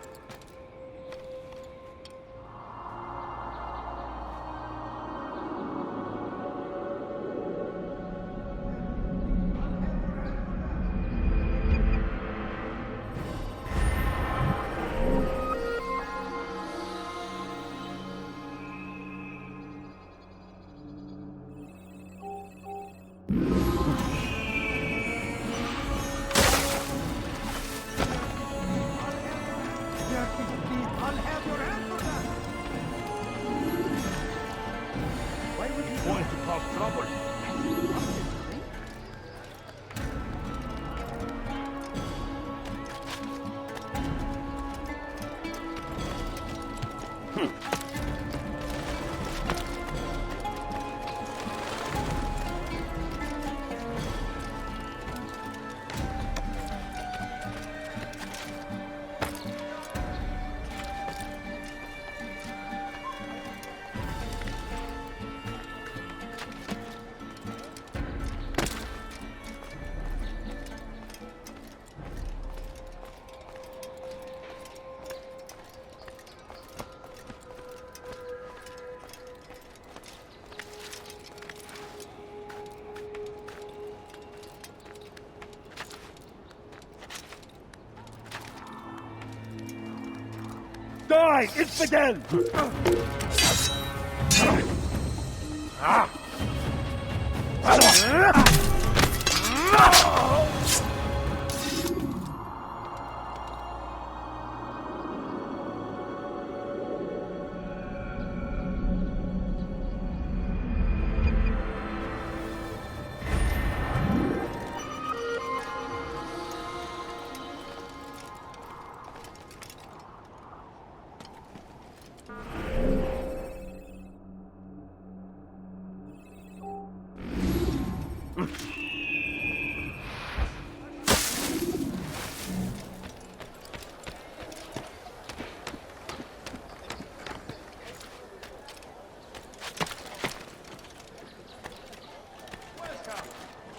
S13: I'll have your hand for that!
S6: Why would you want to cause trouble?
S9: Die, infidel!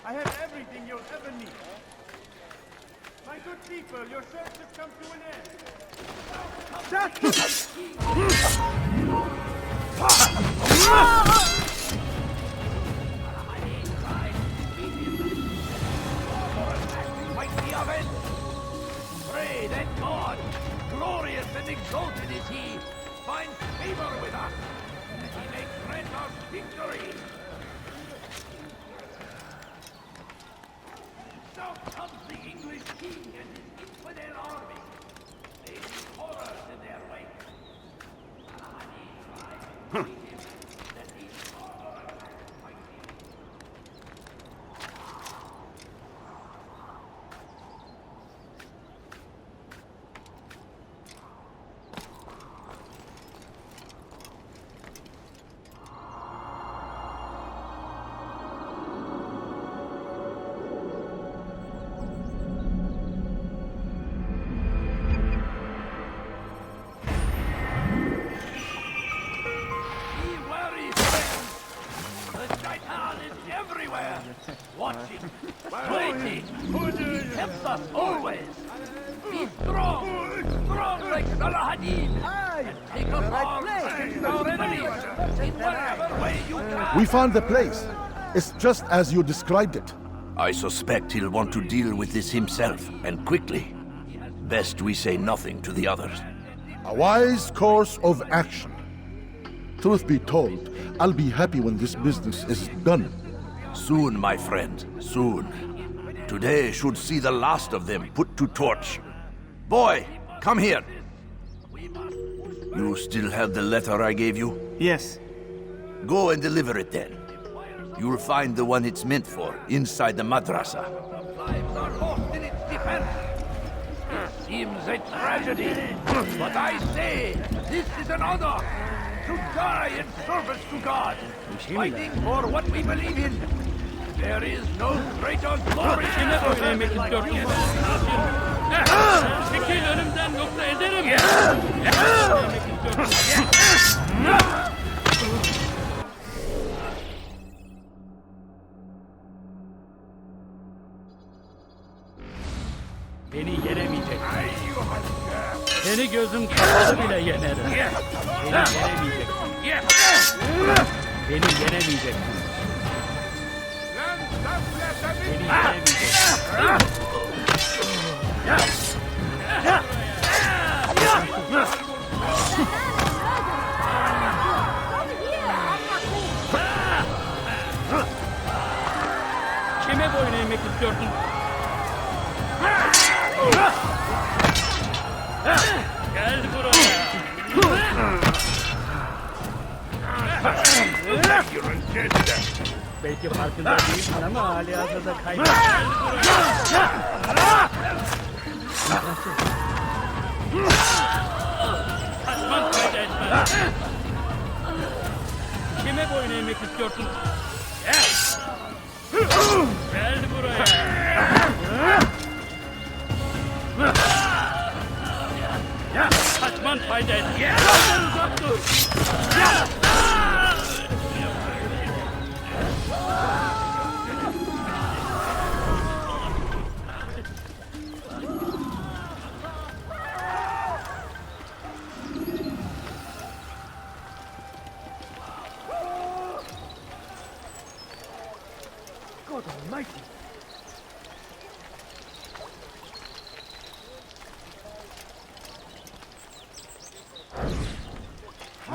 S6: I have everything you'll ever need. My good people, your search has come to an
S16: Mighty of it! Pray that God, glorious and exalted is He, finds favor with us, and He may grant us victory! Now comes the English king and his infidel army. They see horrors in their wake. Watching, waiting, he tempts us always. Be strong, strong like Salahadin, and take us arms against our enemies in whatever way you can.
S15: We found the place. It's just as you described it.
S18: I suspect he'll want to deal with this himself, and quickly. Best we say nothing to the others.
S15: A wise course of action. Truth be told, I'll be happy when this business is done.
S18: Soon, my friend, soon. Today should see the last of them put to torch. Boy, come here. You still have the letter I gave you?
S2: Yes.
S18: Go and deliver it then. You'll find the one it's meant for inside the madrasa.
S16: Lives are lost in its defense. It seems a tragedy, but I say this is an honor. To die in service to God, fighting for what we believe in. There is no greater glory in service like this.
S11: Çekil önümden yoksa ederim. Beni yenemeyecek. Seni gözüm kapalı bile yenerim. Beni yenemeyeceksin. Beni yenemeyeceksin. Beni Kime boyun eğmek istiyorsun? Gel buraya. Belki farkında değilsin ama hali hazırda kaybettin. Kaçman fayda etmez. Kime boyun eğmek istiyorsun? Gel buraya. Kaçman fayda etmez. Uzak dur.
S6: God Almighty!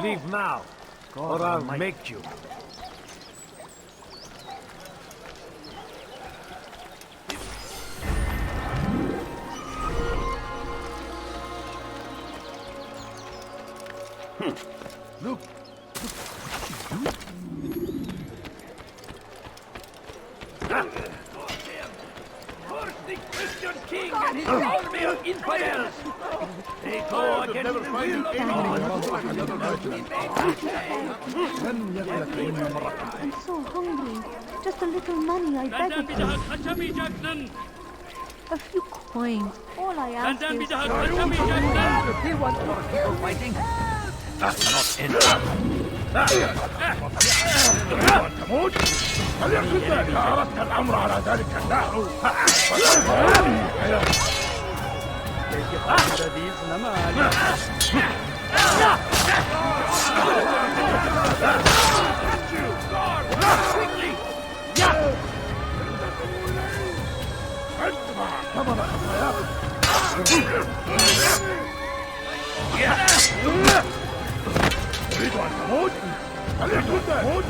S6: Leave now, or I'll make you.
S18: Look.
S16: Curse the Christian king and his army of infidels! They go against the will of God!
S1: I'm so hungry. Just a little money, I beg of you. A few coins. All I ask is...
S16: He wants more people fighting. That's not enough.
S9: هل يقصد أنك أردت الأمر على ذلك النحو؟ تريد أن تموت؟ هل يقصد أن تموت؟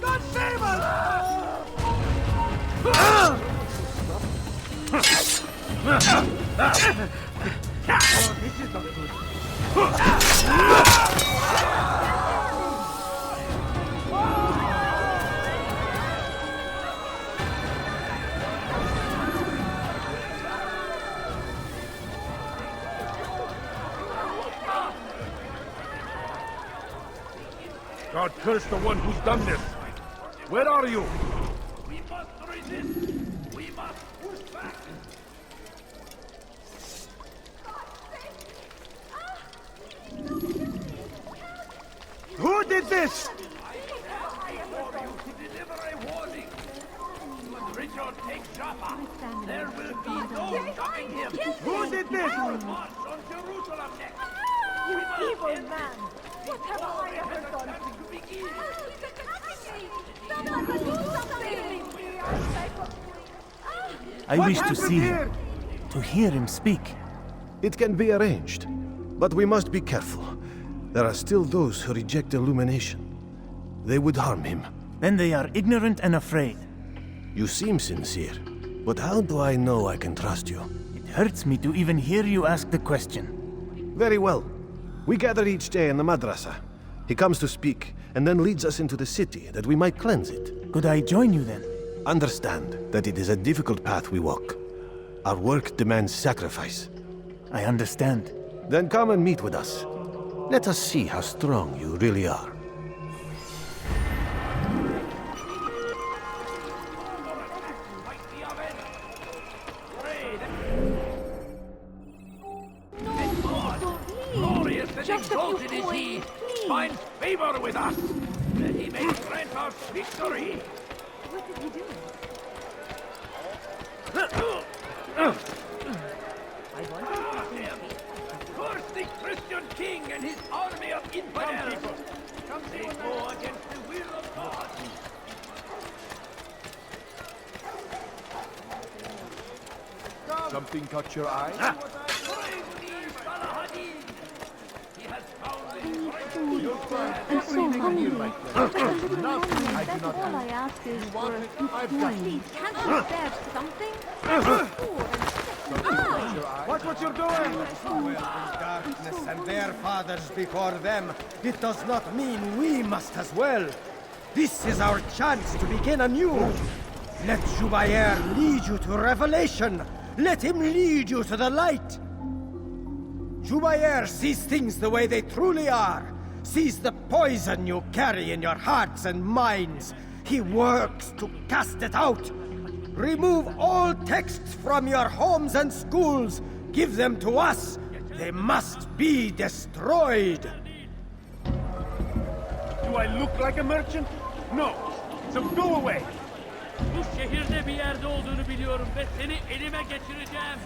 S13: God save
S9: God curse the one who's done this. Where are you?
S16: We must resist. We must push back.
S13: Who did this?
S16: Richard takes Jaffa. There will be no stopping him.
S13: Who did this?
S16: Our march on Jerusalem next.
S1: You evil man! What have I ever done to you?
S16: Begin.
S1: Someone do something!
S2: I wish to see him, to hear him speak.
S19: It can be arranged, but we must be careful. There are still those who reject illumination. They would harm him.
S2: Then they are ignorant and afraid.
S19: You seem sincere, but how do I know I can trust you?
S2: It hurts me to even hear you ask the question.
S19: Very well. We gather each day in the madrasa. He comes to speak, and then leads us into the city, that we might cleanse it.
S2: Could I join you then?
S19: Understand that it is a difficult path we walk. Our work demands sacrifice.
S2: I understand.
S19: Then come and meet with us. Let us see how strong you really are.
S16: Glorious and exalted is he. Finds favor with us. That he may grant us victory.
S7: What did he do?
S16: Curse the Christian king and his army of infidels. They go against the will of God.
S15: Something caught your eye?
S1: I'm so hungry. Just a little money. That's all I ask is for a few coins. Please, can't you spare something?
S13: Watch what you're doing! Darkness and their fathers before them. It does not mean we must as well. This is our chance to begin anew. Let Jubair lead you to revelation. Let him lead you to the light. Jubair sees things the way they truly are. Sees the poison you carry in your hearts and minds. He works to cast it out. Remove all texts from your homes and schools. Give them to us. They must be destroyed.
S9: Do I look like a merchant? No. So go away.
S11: Bu şehirde bir yerde olduğunu biliyorum ve seni elime geçireceğim.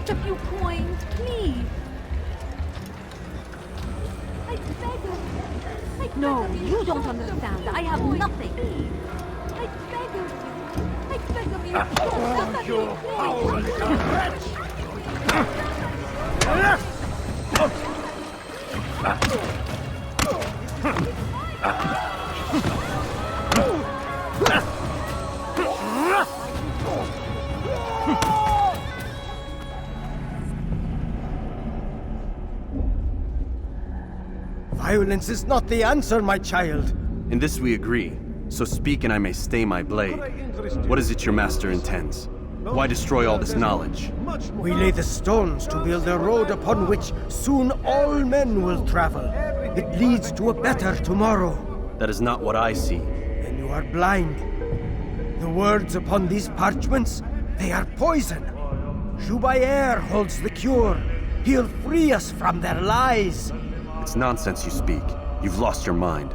S1: Just a few coins, please. I beg of you.
S7: No, you don't understand. I have nothing.
S1: I beg of you. I beg of you. Just a few coins.
S13: Violence is not the answer, my child.
S5: In this we agree. So speak and I may stay my blade. What is it your master intends? Why destroy all this knowledge?
S13: We lay the stones to build a road upon which soon all men will travel. It leads to a better tomorrow.
S5: That is not what I see.
S13: Then you are blind. The words upon these parchments, they are poison. Jubayer holds the cure. He'll free us from their lies.
S5: It's nonsense you speak. You've lost your mind.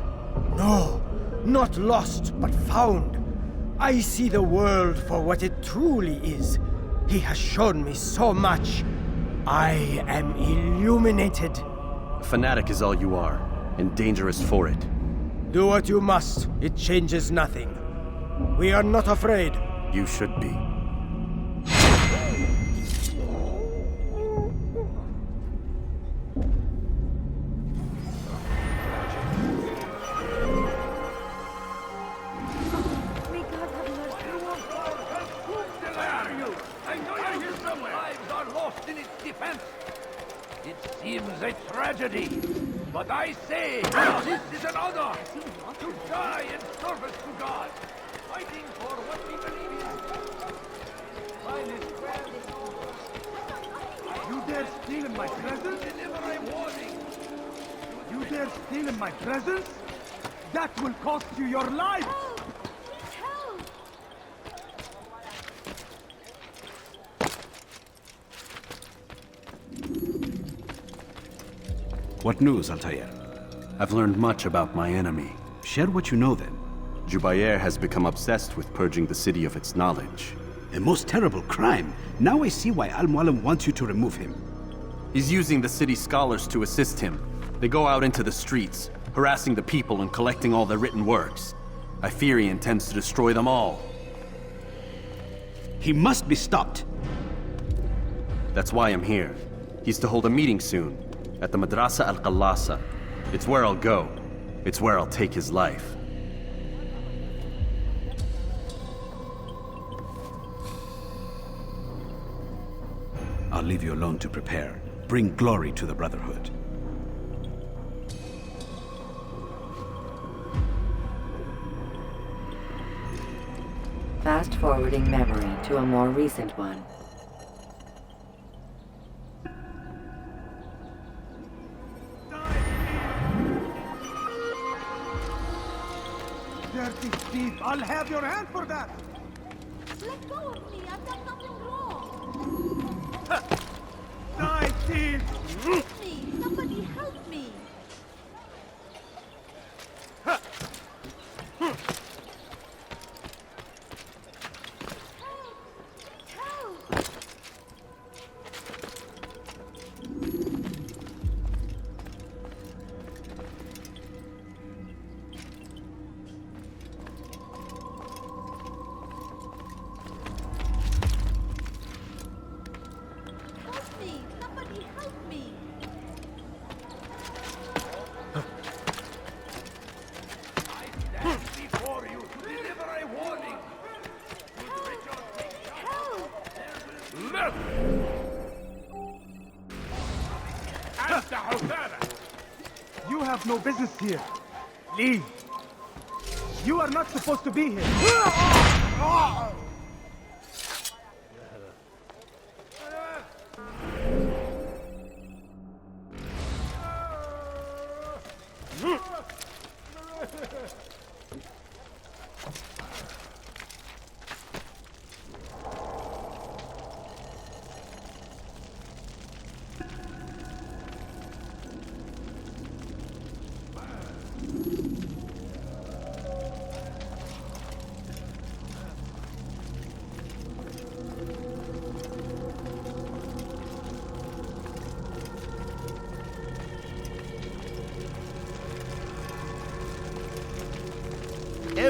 S13: No, not lost, but found. I see the world for what it truly is. He has shown me so much. I am illuminated.
S5: A fanatic is all you are, and dangerous for it.
S13: Do what you must. It changes nothing. We are not afraid.
S5: You should be.
S16: It seems a tragedy, but I say this is an honor to die in service to God, fighting for what we believe in.
S17: You dare steal in my presence?
S16: Deliver a warning.
S17: You dare steal in my presence? That will cost you your life!
S14: What news, Altair?
S5: I've learned much about my enemy.
S14: Share what you know then.
S5: Jubayer has become obsessed with purging the city of its knowledge.
S14: A most terrible crime. Now I see why Al-Mualim wants you to remove him.
S5: He's using the city scholars to assist him. They go out into the streets, harassing the people and collecting all their written works. I fear he intends to destroy them all.
S14: He must be stopped.
S5: That's why I'm here. He's to hold a meeting soon, at the Madrasa Al-Qallasa. It's where I'll go. It's where I'll take his life.
S14: I'll leave you alone to prepare. Bring glory to the Brotherhood.
S3: Fast-forwarding memory to a more recent one.
S17: Dirty thief! I'll have your hand for that!
S1: Let go of me. I've done nothing wrong.
S17: Die, thief!
S1: Help me. Somebody help me.
S17: You have no business here. Leave. You are not supposed to be here.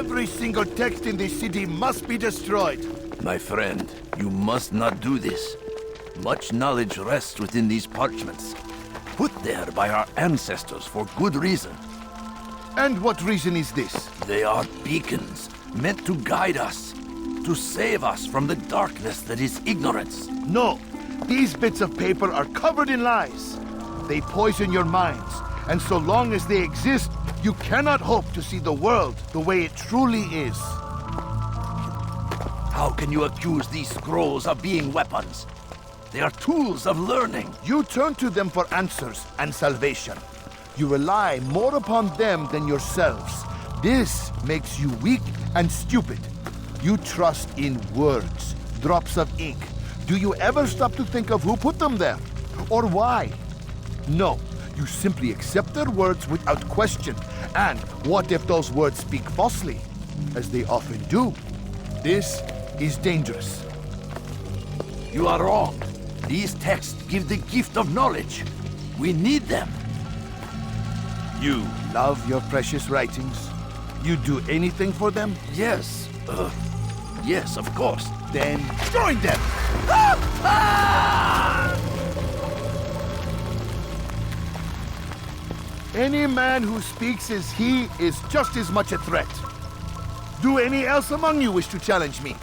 S18: Every single text in this city must be destroyed. My friend, you must not do this. Much knowledge rests within these parchments, put there by our ancestors for good reason.
S15: And what reason is this?
S18: They are beacons, meant to guide us, to save us from the darkness that is ignorance.
S15: No, these bits of paper are covered in lies. They poison your minds, and so long as they exist, you cannot hope to see the world the way it truly is.
S18: How can you accuse these scrolls of being weapons? They are tools of learning.
S15: You turn to them for answers and salvation. You rely more upon them than yourselves. This makes you weak and stupid. You trust in words, drops of ink. Do you ever stop to think of who put them there? Or why? No, you simply accept their words without question. And what if those words speak falsely? As they often do. This is dangerous.
S18: You are wrong. These texts give the gift of knowledge. We need them.
S15: You love your precious writings? You do anything for them?
S18: Yes. Yes, of course.
S15: Then join them! Any man who speaks as he is just as much a threat. Do any else among you wish to challenge me?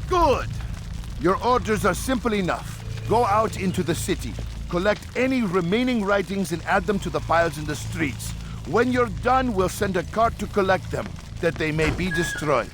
S15: Good! Your orders are simple enough. Go out into the city, collect any remaining writings and add them to the piles in the streets. When you're done, we'll send a cart to collect them, that they may be destroyed.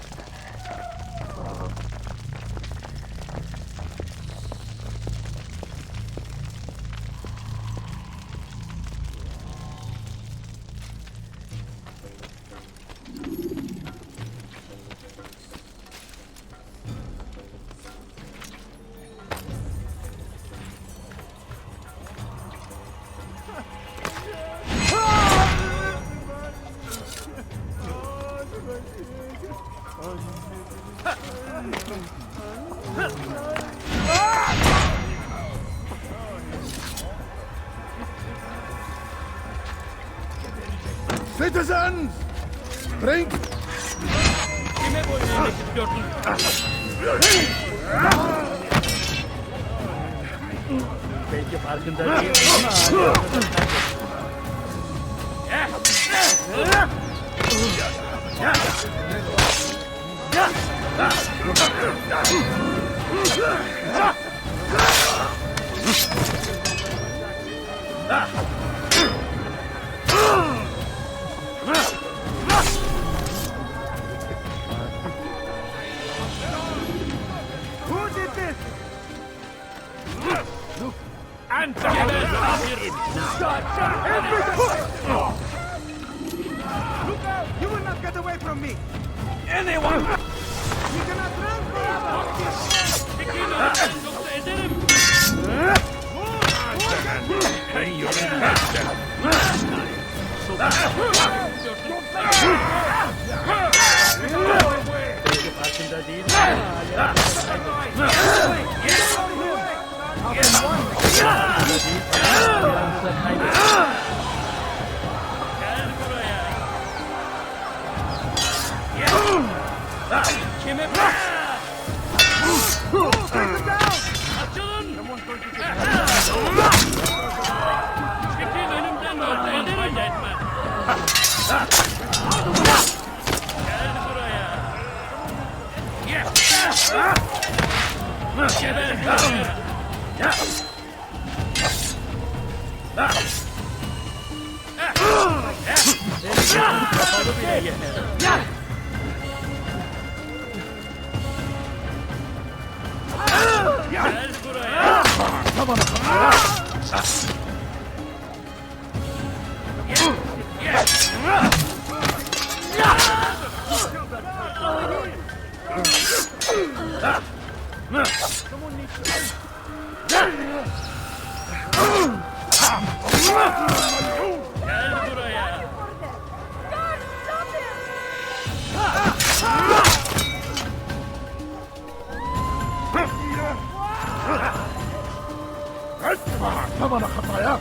S15: Citizens! Drink!
S6: Belki farkında değil
S9: Who did this?
S6: And
S9: Shut everything! Look out! You will not get away from me!
S18: Anyone!
S9: You cannot run
S6: Belki farkında değil
S11: Kime Çekil önümden ederim etme. Gel buraya.
S6: Kapalı bile yener.
S11: Gel buraya. Gel buraya.
S15: Bana hataya!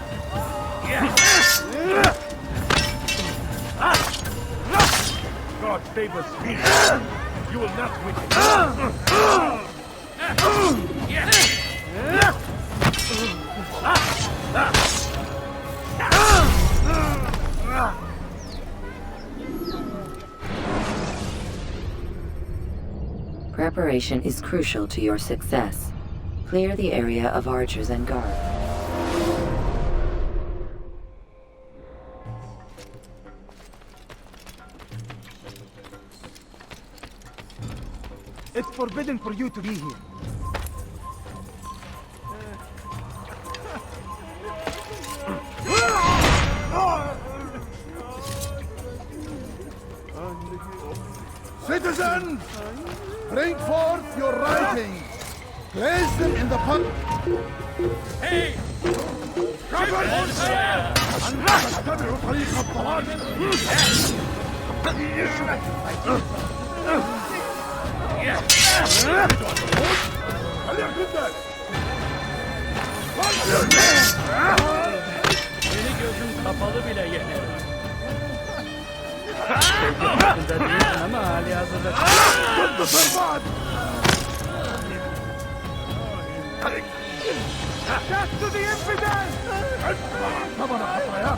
S17: God favors me. You will not win.
S3: Preparation is crucial to your success. Clear the area of archers and guards.
S17: It's forbidden for you to be here.
S15: Citizens, bring forth your writings. Place them in the pot.
S16: Hey!
S6: Beni gözüm kapalı bile yenerim. Ama hali hazırda...
S17: Death to the infidels! Come on, kafaya!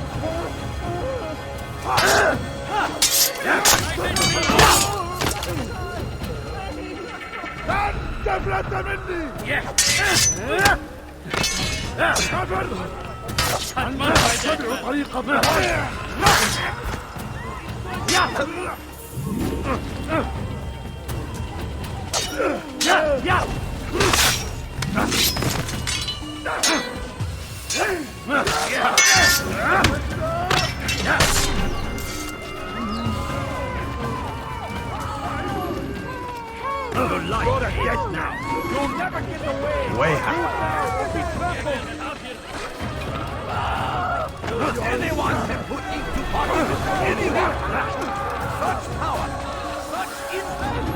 S15: Lan devlete minni! كفر! أنا أتبع طريق الضلال!
S16: You're dead now. You'll never get away.
S12: Way
S16: Anyone can put into parliament. Anyone. Such power. Such influence.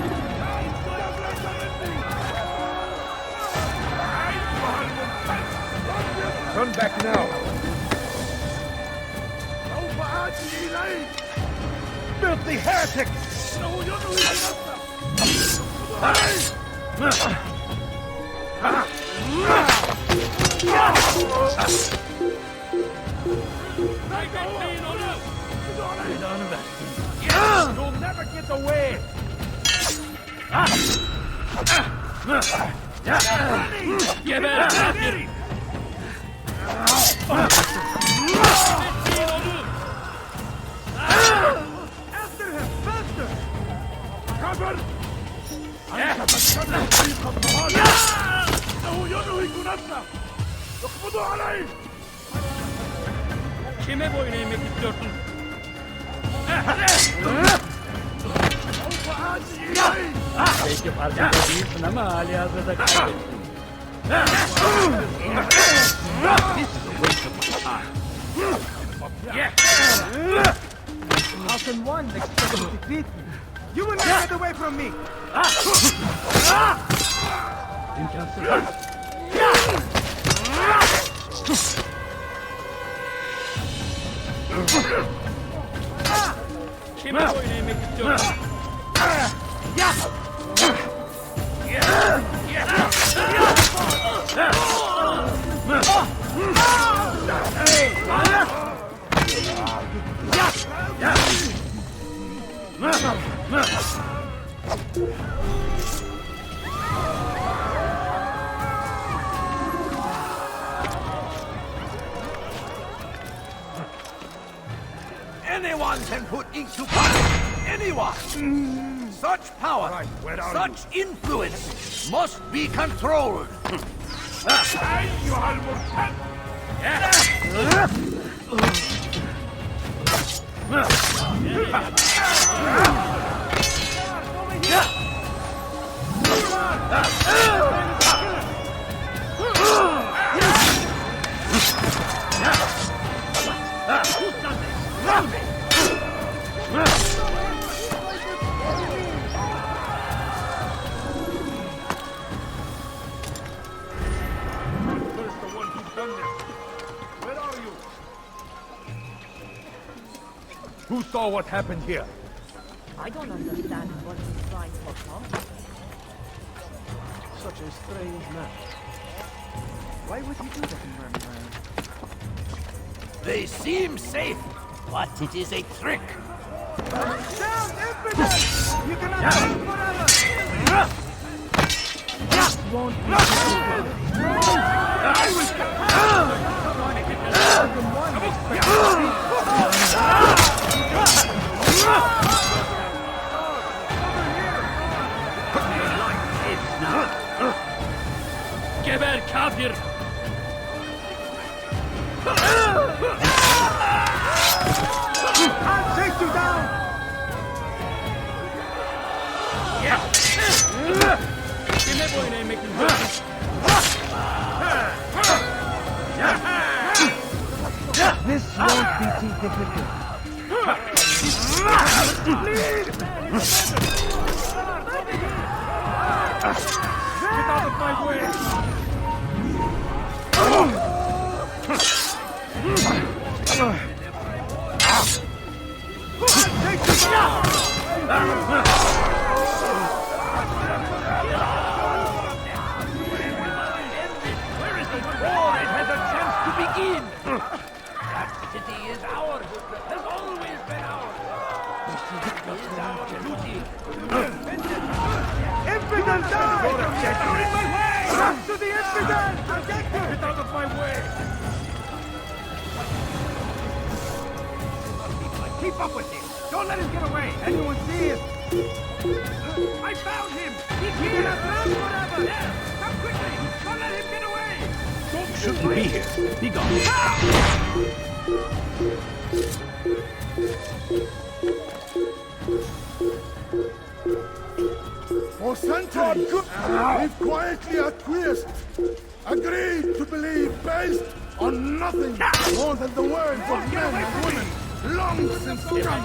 S17: Turn back now. Filthy heretic!
S16: You'll never get away.
S17: After him! Faster!
S15: كفر! أنت تتبع طريق الضلال! إنه ينهك نفسه! اقبضوا عليه!
S6: Kime boyun eğmek istiyorsun? Belki farkında değilsin ama hali hazırda kaybettin.
S17: How can one expect to defeat me? You will not get away from me!
S6: Kime boyun eğmek istiyorsun?
S16: Anyone can put ink to parliament. Anyone. Such power, such influence must be controlled.
S15: أيها المرتد!
S17: Who saw what happened here?
S7: I don't understand what he's trying to accomplish.
S17: Such a strange man. Why would he do that in Rembrandt?
S18: They seem safe, but it is a trick.
S17: Down, impudence! You cannot live forever! This won't be I was
S11: Geber kafir!
S17: I'll take you down!
S11: Kime boyun eğmek
S17: This won't be too difficult.
S11: Get out of my way!
S16: Where is the war? It has a chance to begin. That city is ours. Has always been ours. It is our duty to defend it.
S17: Infidel, die!
S16: You're in my way!
S17: Come to the infidel! I'll get you!
S11: Get out of my way!
S17: Keep up with him! Don't let him get away! Anyone see him?
S16: I found him! He's here!
S17: Forever!
S16: Yes! Come quickly! Don't let him get away!
S12: Shouldn't be here. Be gone.
S15: For centuries, we've quietly acquiesced, agreed to believe based on nothing more than the words of men and women long since done.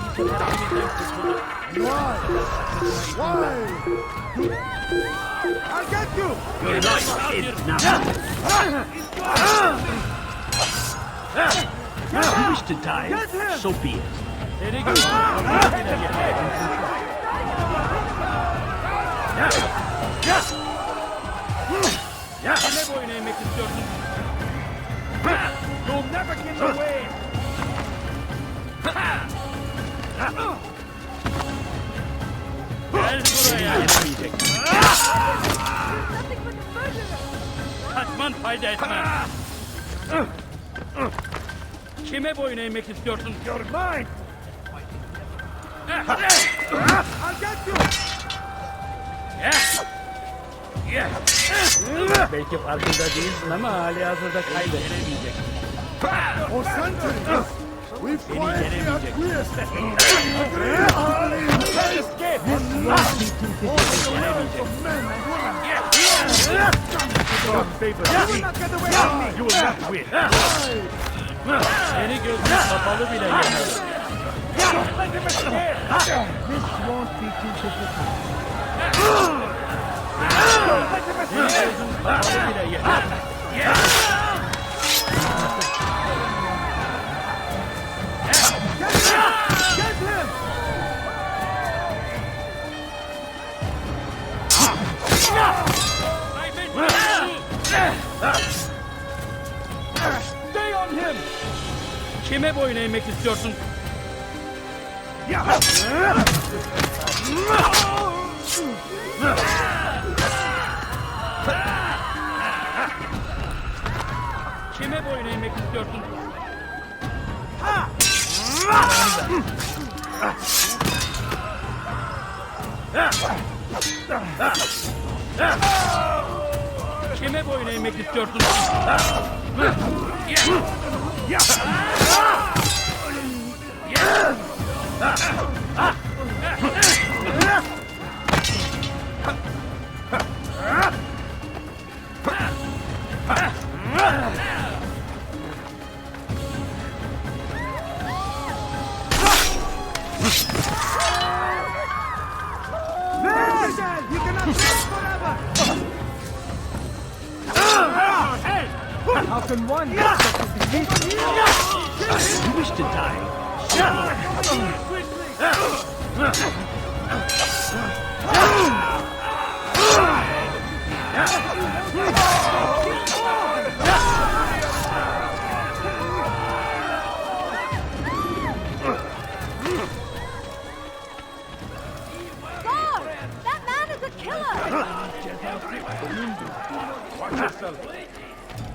S15: Why? Why?
S17: I'll get you!
S11: Your life is
S17: If you wish to die, so be it.
S11: Kime boyun eğmek istiyorsun?
S17: You'll never get away!
S11: Gel buraya! Kaçman fayda etmez. Kime boyun eğmek istiyorsun?
S17: You're mine! I'll get you!
S11: Belki farkında değilsin ama hali hazırda kaybedemeyecek.
S15: For centuries, we've quietly acquiesced, agreed to
S17: Escape!
S15: on nothing more than the words of men and women.
S17: Don't favor me! You will not get away from me! You will not win!
S11: Seni gözünü kapalı bile yener.
S17: Let him escape! This won't be too difficult. Let him
S11: Seni
S17: escape!
S11: gözünü kapalı bile yener.
S17: Get him!
S11: Stay on him! Kime boyun eğmek istiyorsun? Kime boyun eğmek istiyorsun? Kime boyun eğmek istiyorsun?
S17: You cannot live forever! How can one expect to defeat you? You wish to die?
S1: Guard! That man is a killer!
S6: Watch yourself.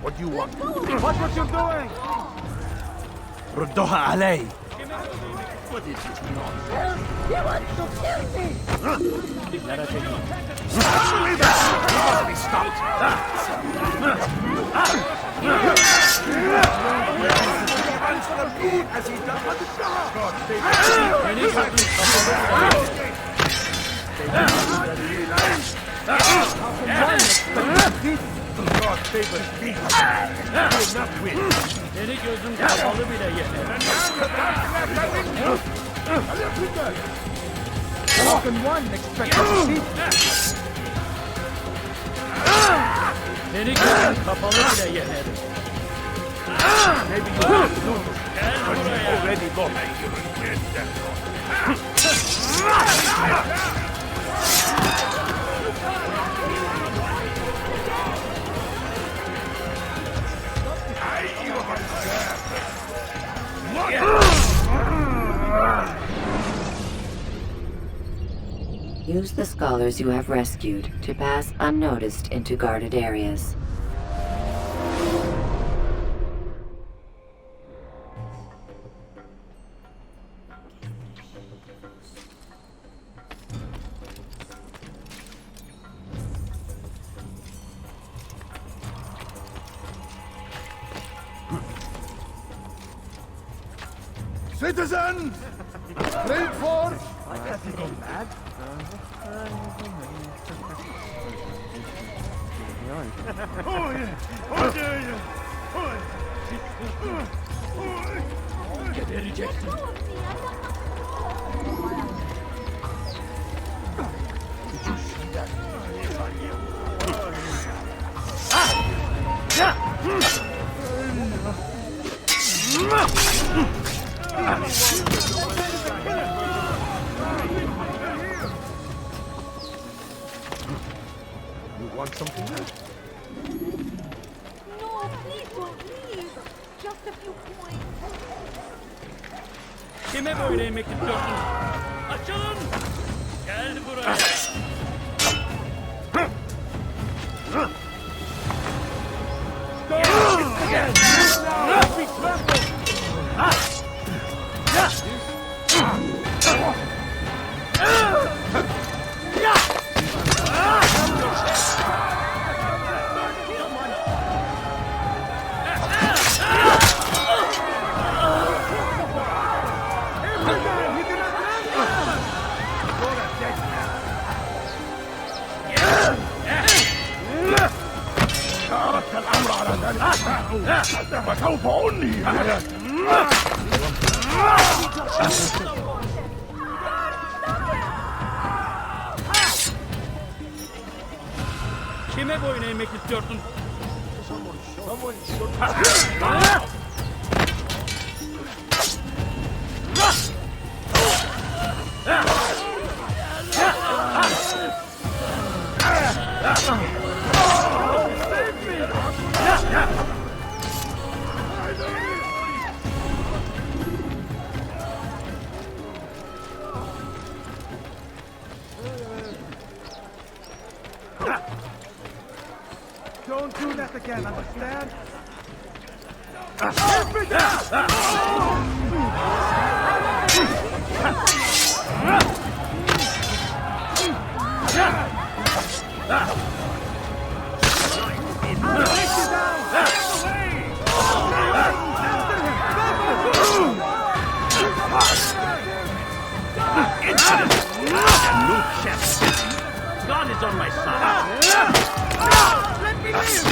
S6: What do you want?
S17: Watch what you're doing!
S18: ردوها علي.
S6: What is this nonsense?
S1: You want to kill me!
S6: Be stopped! Answer the food as he does on the dog! God favors me. Will not win. Seni gözüm kapalı bile yeter.
S17: Walk in one, expect to see.
S6: Seni gözüm kapalı bile yeter. Maybe you don't know. But you already lost.
S3: Use the scholars you have rescued to pass unnoticed into guarded areas.
S15: Citizens! Trade force!
S17: Has he gone mad?
S6: Oh, yeah. Oh, dare you. Get ready, Jackson. Did you see that?
S15: You want something?
S1: No, please don't leave. Just a few coins.
S6: Kime böyle yemek istiyorsun? Açılın! Gel buraya! وسوف أنهي هذا Kime boyun eğmek istiyorsun?
S17: Don't do that again, understand?
S6: God is on my side.
S17: Let me live!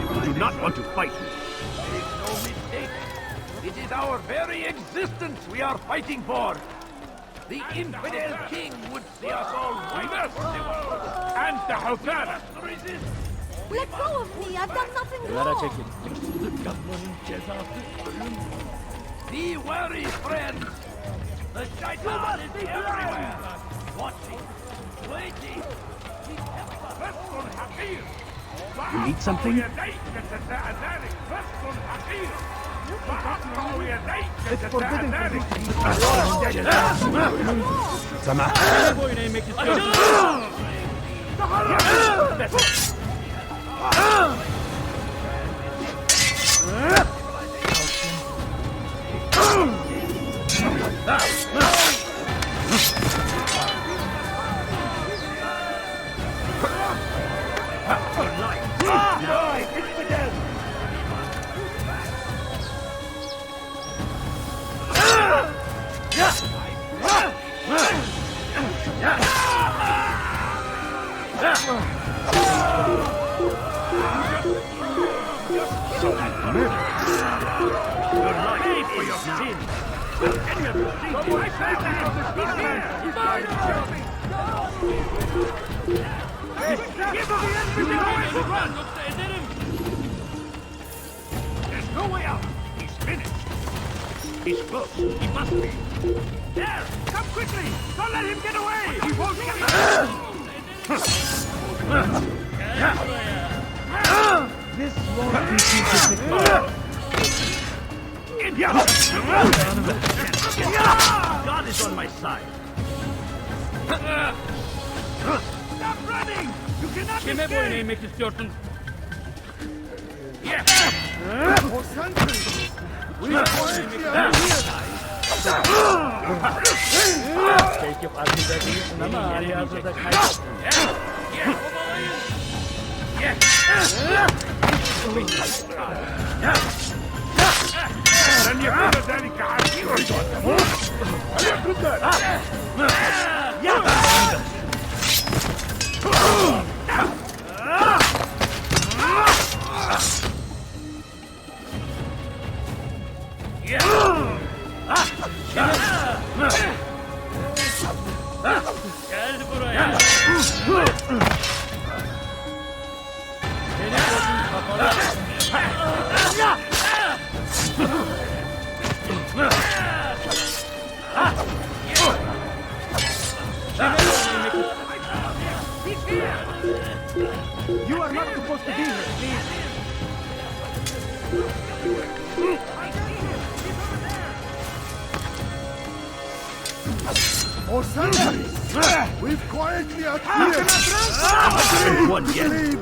S6: You do not want to fight me. Make no mistake. It is our very existence we are fighting for. The infidel king would see us all winners. And the Hotana. Resist.
S1: Let go of me. I've done nothing wrong.
S6: The government cezası ölüm.
S16: Be wary, friends! The shaitan is everywhere! Watching, waiting!
S12: You need something?
S17: It's forbidden for you to
S12: Sama.
S16: There's no way out. He's finished. He's close. He must be. There! Come quickly! Don't let him get away! He won't get away!
S17: This won't be too difficult.
S16: God is on my side. Stop running! You cannot escape!
S15: For centuries, we have quietly here.
S17: You are not supposed to be here, please.
S15: For centuries, we've quietly adhered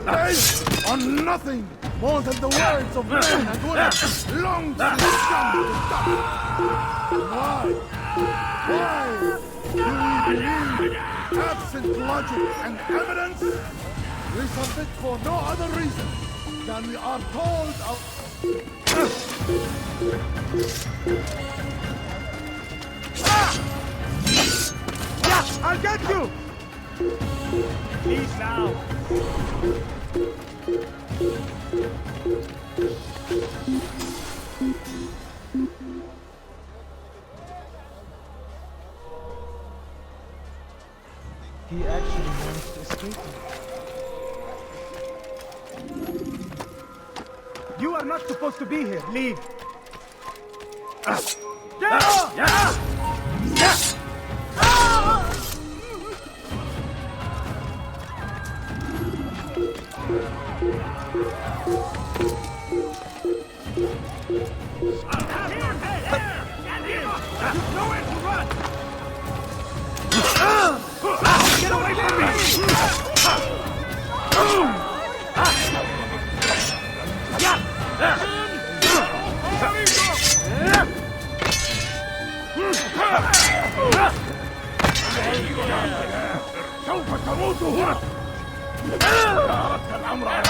S15: based on nothing more than the words of men and women long since come to stop. Why do we believe, absent logic and evidence, we submit for no other reason than we are told of...
S17: I'll get you! Please now. He actually managed to escape me. You are not supposed to be here. Leave.
S16: Get away from me! سوف تموت هنا! أردت الأمر على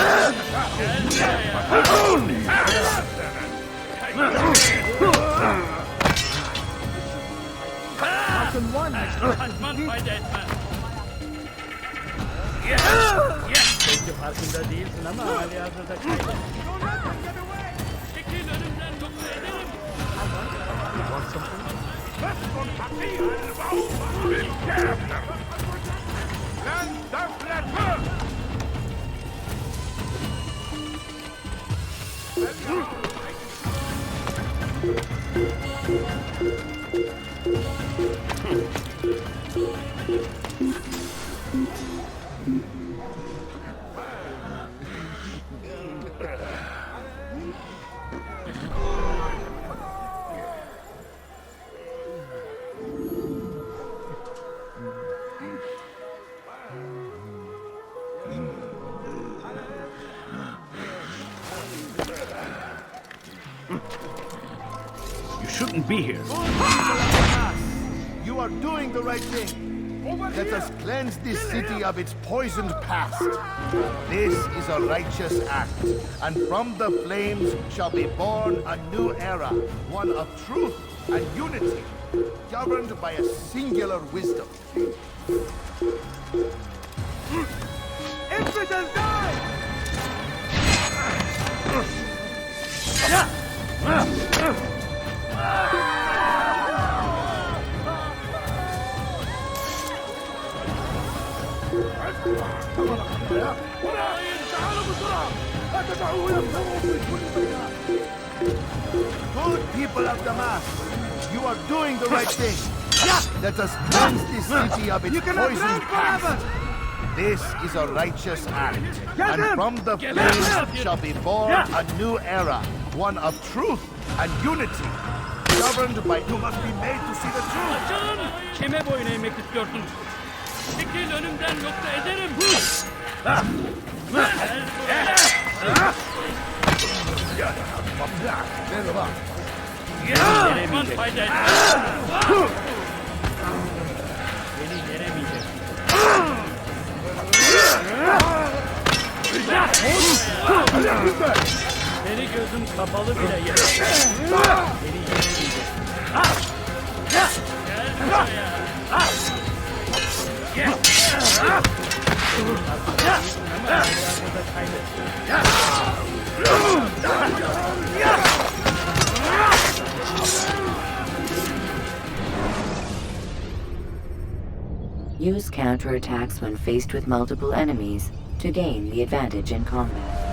S10: You shouldn't be here.
S15: You are doing the right thing. Let us cleanse this city of its poisoned past. This is a righteous act, and from the flames shall be born a new era, one of truth and unity, governed by a singular wisdom.
S6: Infidels die!
S15: Good people of Damas, you are doing the right thing. Let us cleanse this city of its poisoned past. This is a righteous act, and from the flames shall be born a new era, one of truth and unity, governed by... You must be made to see the truth.
S6: Kime boyun eğmek istiyorsun? Çekil önümden yoksa ederim. Seni gözüm kapalı bile yerim. Seni yenemeyeceksin. Gel buraya.
S3: Use counterattacks when faced with multiple enemies to gain the advantage in combat.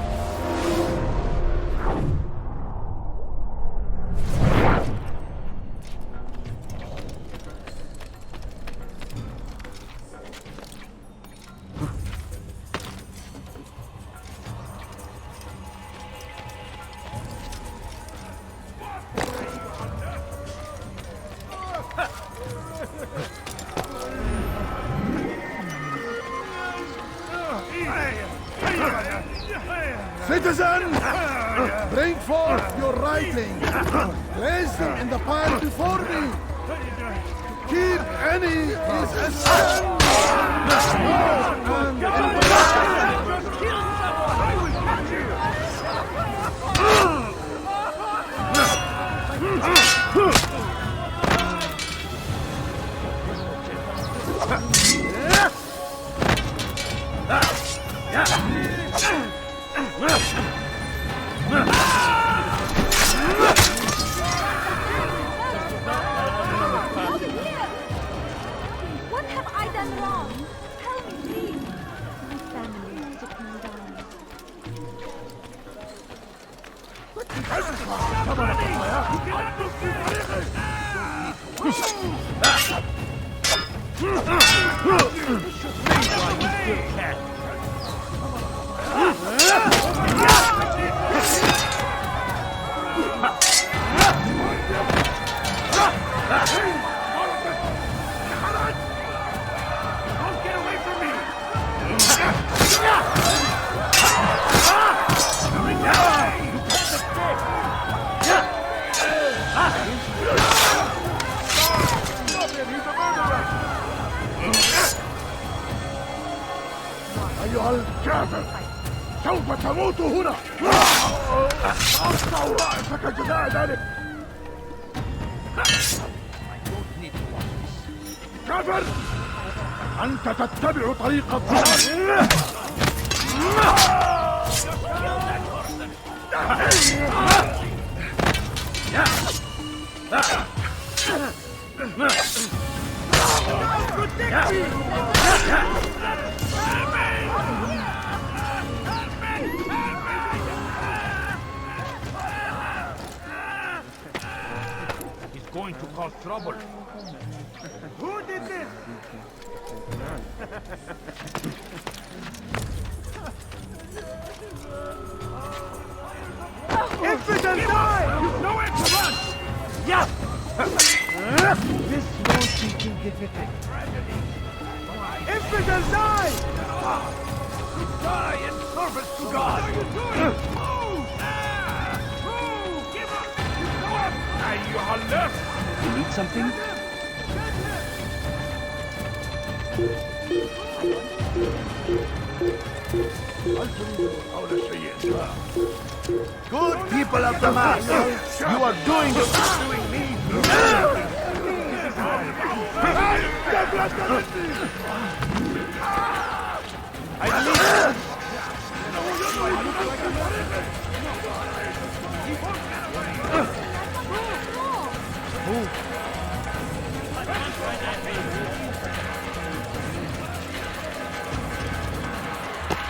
S13: Citizen, bring forth your writing. Place them in the pile before me. Keep any is a sin.
S1: What have I done wrong? Tell me, please. My family is taking down.
S6: Don't get away from me!
S15: أيها الكافر سوف تموت هنا أقطع رأسك جزاء ذلك كافر أنت تتبع طريق الضلال
S6: He's going to cause trouble. Who did this?
S9: Infidel, die!
S16: Die in service to God! Give up! Now you are left!
S11: You need something?
S15: Good people of Damas, you are doing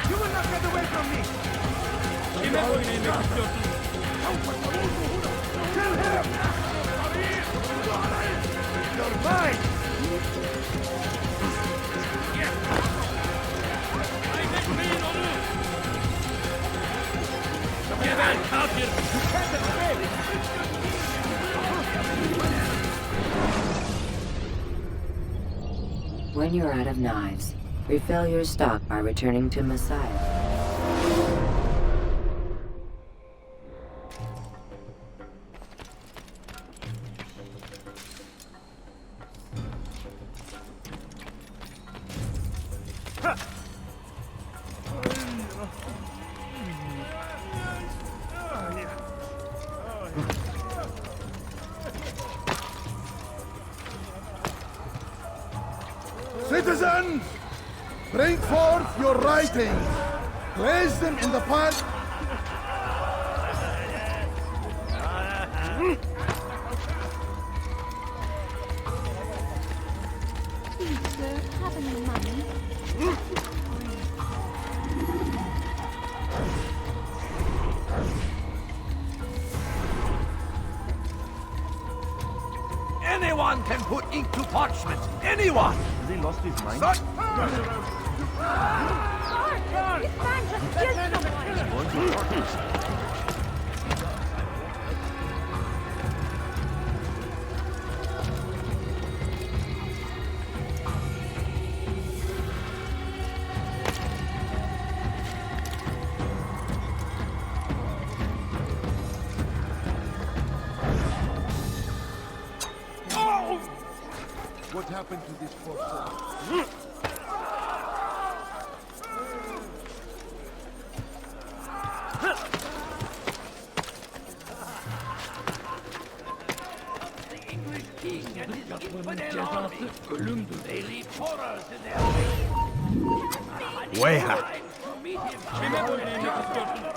S9: You will not get away from me!
S11: Kime oynaymak istiyorsun?
S9: Kill him! You're mine!
S11: Kaybetmeyin onu! Geber kafir!
S3: When you're out of knives, refill your stock by returning to Messiah.
S15: Citizens, bring forth your writings. Place them in the pot.
S1: Please, sir, have any money?
S16: Anyone can put ink to parchment! Anyone!
S11: Has he lost his mind?
S1: Arthur! This man just killed someone!
S15: What happened to this poor soul?
S16: The English king and his infidel army! They leave horrors in their wake!
S19: Way out.
S16: To meet him!
S11: Kime oynaymak istiyorsun?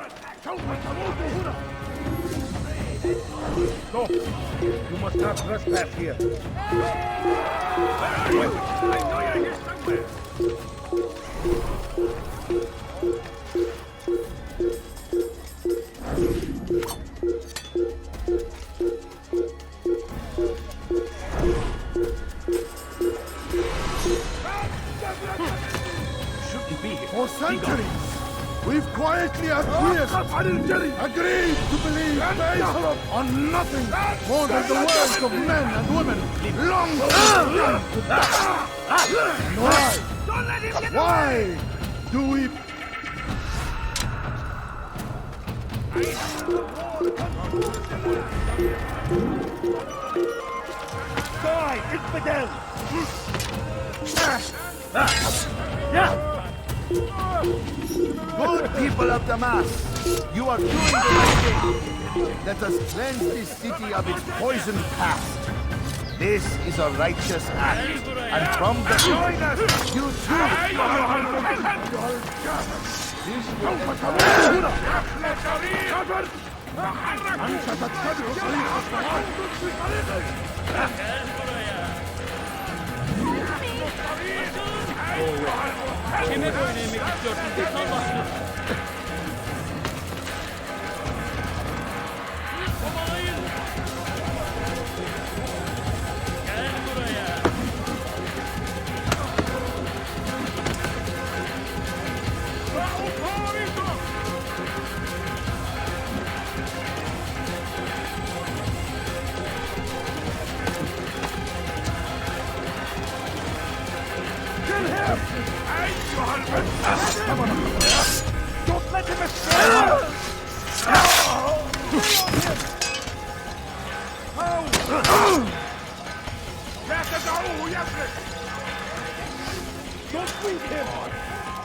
S9: Go! You must not trespass here.
S16: Where are you? I know you're here somewhere!
S11: Shouldn't be here.
S15: For centuries, we've quietly acquiesced, agreed to believe based on nothing more than the words of men and women long to die. Why do we...
S9: Die, infidel!
S15: Good people of Damas, you are doing the right thing. Let us cleanse this city of its poisoned past. This is a righteous act, and from the you
S11: Kime oynaymak istiyorsun? Sallasın. Kovalayın. Gel buraya.
S9: Don't let him escape! Don't leave him!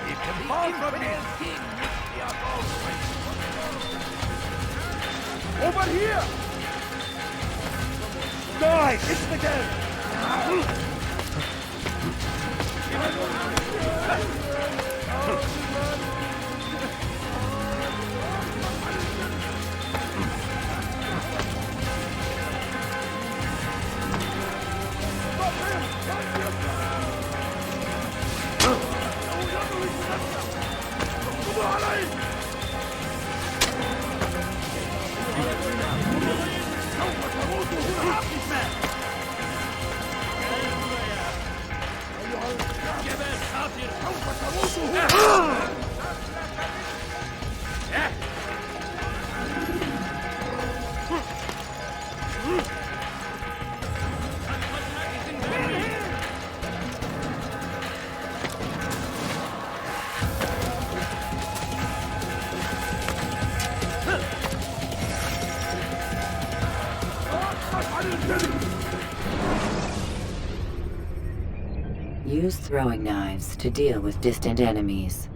S16: It can fall from me!
S9: Over here! Die! It's the game!
S3: Use throwing knives to deal with distant enemies.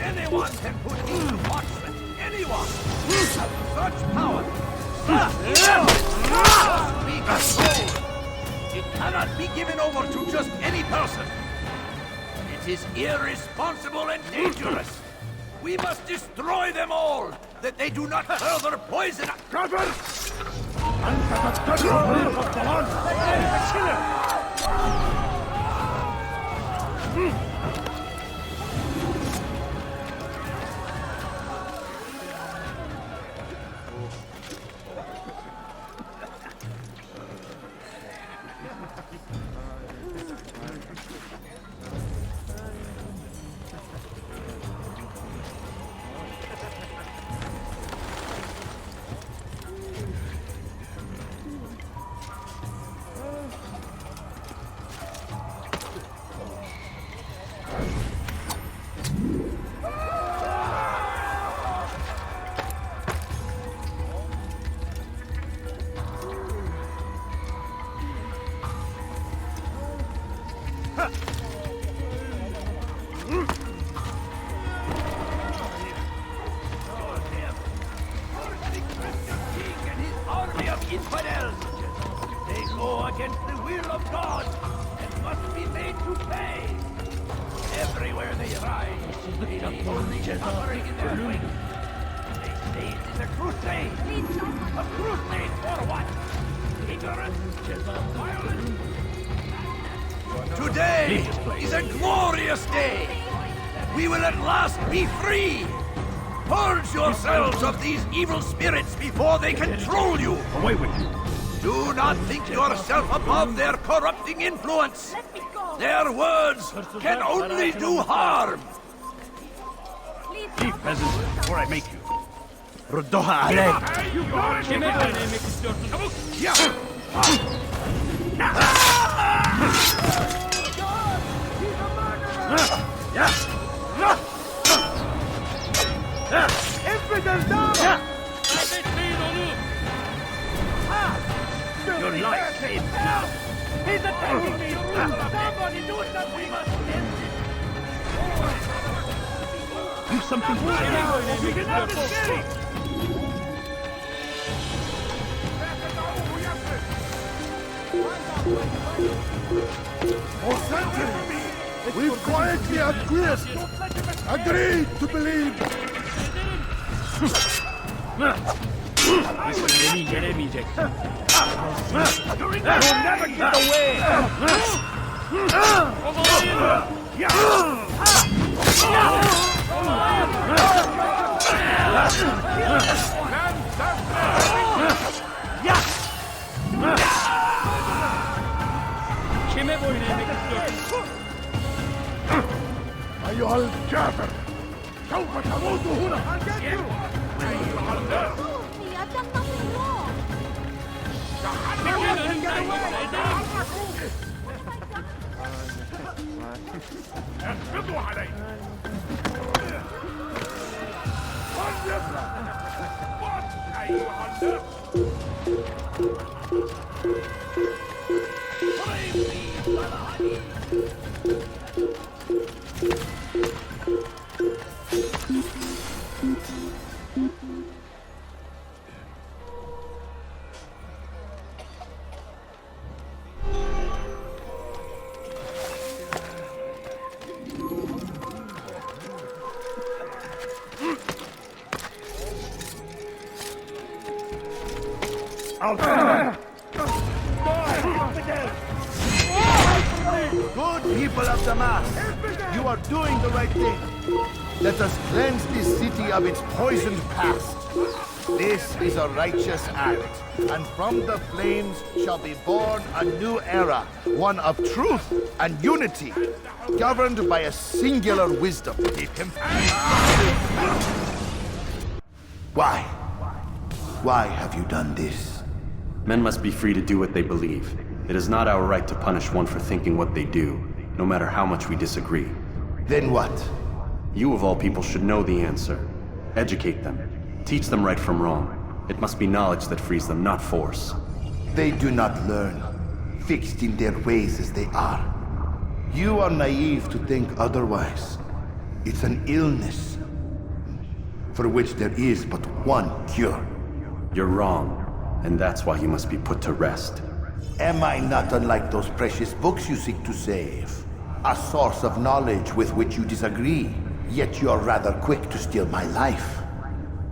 S16: Anyone can put into parchment. Anyone! Such power! Must be controlled! It cannot be given over to just any person! It is irresponsible and dangerous! We must destroy them all, that they do not further poison us! Cover! Infidels! They go against the will of God and must be made to pay! Everywhere they rise, they need only suffering in their wake. They say it is a crusade! A crusade for what? Ignorance? Violence? Today is a glorious day! We will at last be free! Purge yourselves of these evil spirits before they control you!
S9: Away with you!
S16: Do not think yourself above their corrupting influence! Their words can only do harm!
S9: Leave peasants before I make you. Ruddoha alek! Infidel down!
S16: Your life is now! He's attacking me! Somebody do something! We must end this!
S9: Do something
S15: For centuries, we've quietly acquiesced, agreed to believe.
S11: İstediğini yenemeyeceksin. You'll never get away! Kime boyun eğmek istiyorsun?
S15: أيها الكافر سوف تموت هنا.
S16: انفضوا علي.
S15: Good people of Damascus, you are doing the right thing. Let us cleanse this city of its poisoned past. This is a righteous act, and from the flames shall be born a new era, one of truth and unity, governed by a singular wisdom. Why? Why have you done this?
S5: Men must be free to do what they believe. It is not our right to punish one for thinking what they do, no matter how much we disagree.
S15: Then what?
S5: You of all people should know the answer. Educate them. Teach them right from wrong. It must be knowledge that frees them, not force.
S15: They do not learn, fixed in their ways as they are. You are naive to think otherwise. It's an illness for which there is but one cure.
S5: You're wrong, and that's why you must be put to rest.
S15: Am I not unlike those precious books you seek to save? A source of knowledge with which you disagree, yet you are rather quick to steal my life.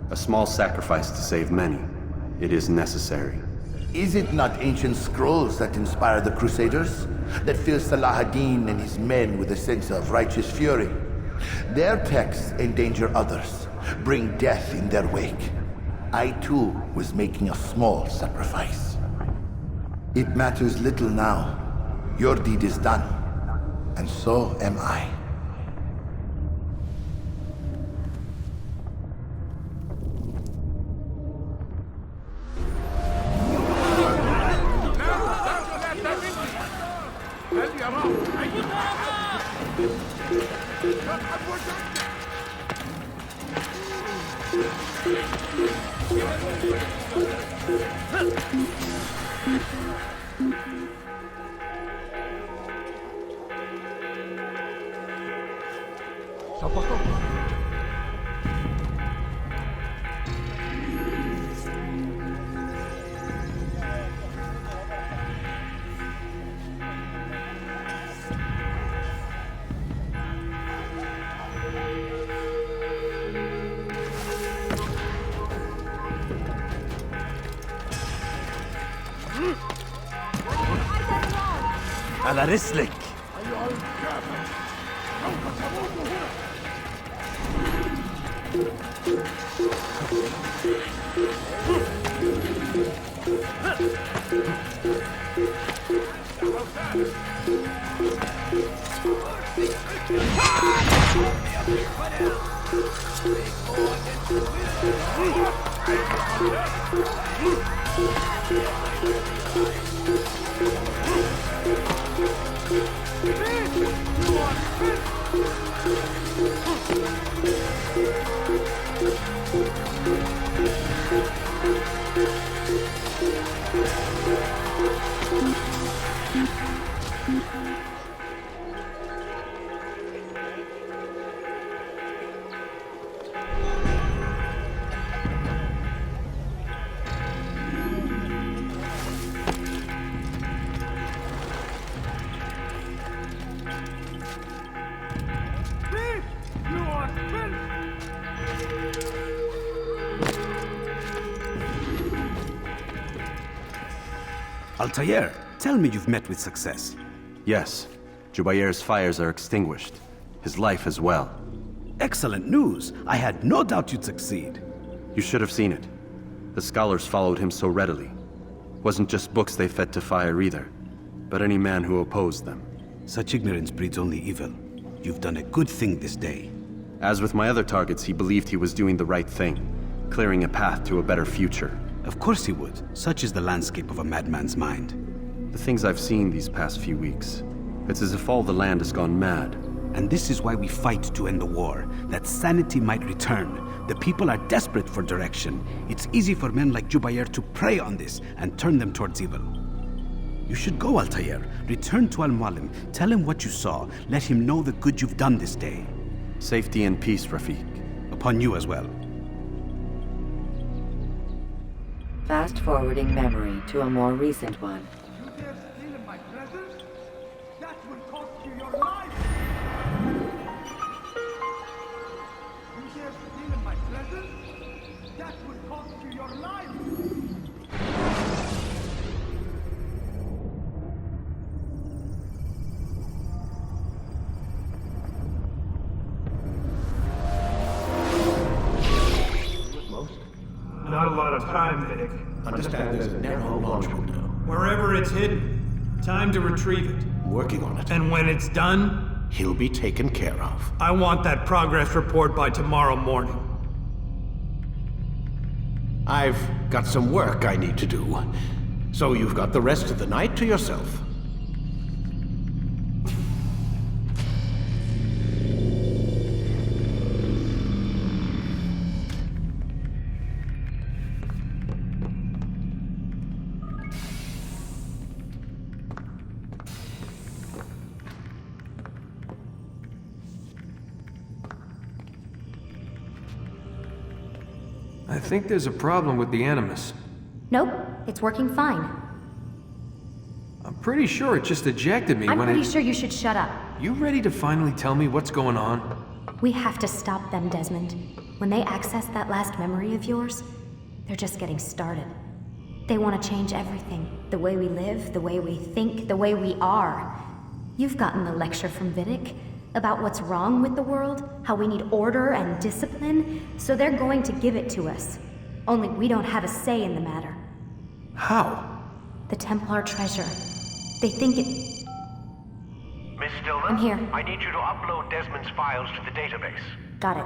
S5: A small sacrifice to save many. It is necessary.
S15: Is it not ancient scrolls that inspire the Crusaders? That fill Salah ad-Din and his men with a sense of righteous fury? Their texts endanger others, bring death in their wake. I too was making a small sacrifice. It matters little now. Your deed is done, and so am I.
S12: على رسلك.
S14: Altair, tell me you've met with success.
S5: Yes. Jubayr's fires are extinguished. His life as well.
S14: Excellent news. I had no doubt you'd succeed.
S5: You should have seen it. The scholars followed him so readily. Wasn't just books they fed to fire either, but any man who opposed them.
S14: Such ignorance breeds only evil. You've done a good thing this day.
S5: As with my other targets, he believed he was doing the right thing, clearing a path to a better future.
S14: Of course he would. Such is the landscape of a madman's mind.
S5: The things I've seen these past few weeks, it's as if all the land has gone mad.
S14: And this is why we fight to end the war, that sanity might return. The people are desperate for direction. It's easy for men like Jubayr to prey on this and turn them towards evil. You should go, Altair. Return to Al-Mualim. Tell him what you saw. Let him know the good you've done this day.
S5: Safety and peace, Rafiq.
S14: Upon you as well.
S3: Fast-forwarding memory to a more recent one.
S20: Not a lot of time, Vidic.
S12: Understand there's a narrow launch window.
S20: Wherever it's hidden, time to retrieve it.
S12: Working on it.
S20: And when it's done,
S12: he'll be taken care of.
S20: I want that progress report by tomorrow morning.
S12: I've got some work I need to do. So you've got the rest of the night to yourself.
S11: I think there's a problem with the Animus.
S21: Nope, it's working fine.
S11: I'm pretty sure it just ejected me
S21: I'm
S11: when
S21: pretty sure you should shut up.
S11: You ready to finally tell me what's going on?
S21: We have to stop them, Desmond. When they access that last memory of yours, they're just getting started. They want to change everything. The way we live, the way we think, the way we are. You've gotten the lecture from Vidic about what's wrong with the world, how we need order and discipline, so they're going to give it to us. Only we don't have a say in the matter.
S11: How?
S21: The Templar treasure. They think it...
S22: Miss Stillman?
S21: I'm here.
S22: I need you to upload Desmond's files to the database.
S21: Got it.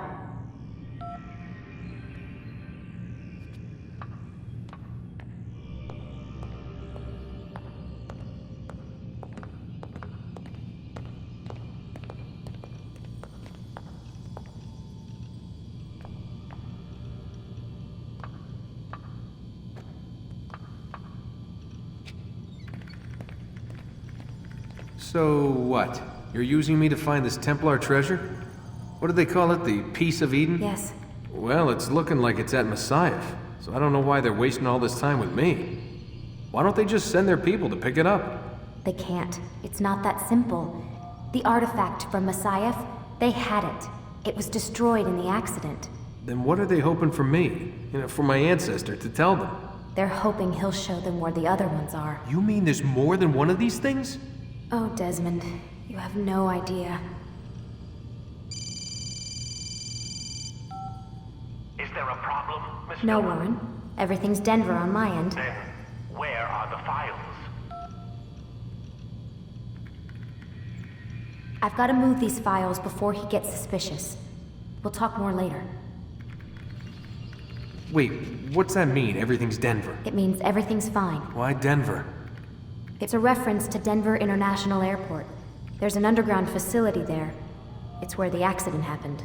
S11: So what? You're using me to find this Templar treasure? What do they call it? The Piece of Eden?
S21: Yes.
S11: Well, it's looking like it's at Messiah, so I don't know why they're wasting all this time with me. Why don't they just send their people to pick it up?
S21: They can't. It's not that simple. The artifact from Messiah, they had it. It was destroyed in the accident.
S11: Then what are they hoping for me? For my ancestor to tell them?
S21: They're hoping he'll show them where the other ones are.
S11: You mean there's more than one of these things?
S21: Oh, Desmond, you have no idea.
S22: Is there a problem, Miss
S21: No,
S22: Stillman?
S21: Warren. Everything's Denver on my end.
S22: Then, where are the files?
S21: I've got to move these files before he gets suspicious. We'll talk more later.
S11: Wait, what's that mean, everything's Denver?
S21: It means everything's fine.
S11: Why Denver?
S21: It's a reference to Denver International Airport. There's an underground facility there. It's where the accident happened.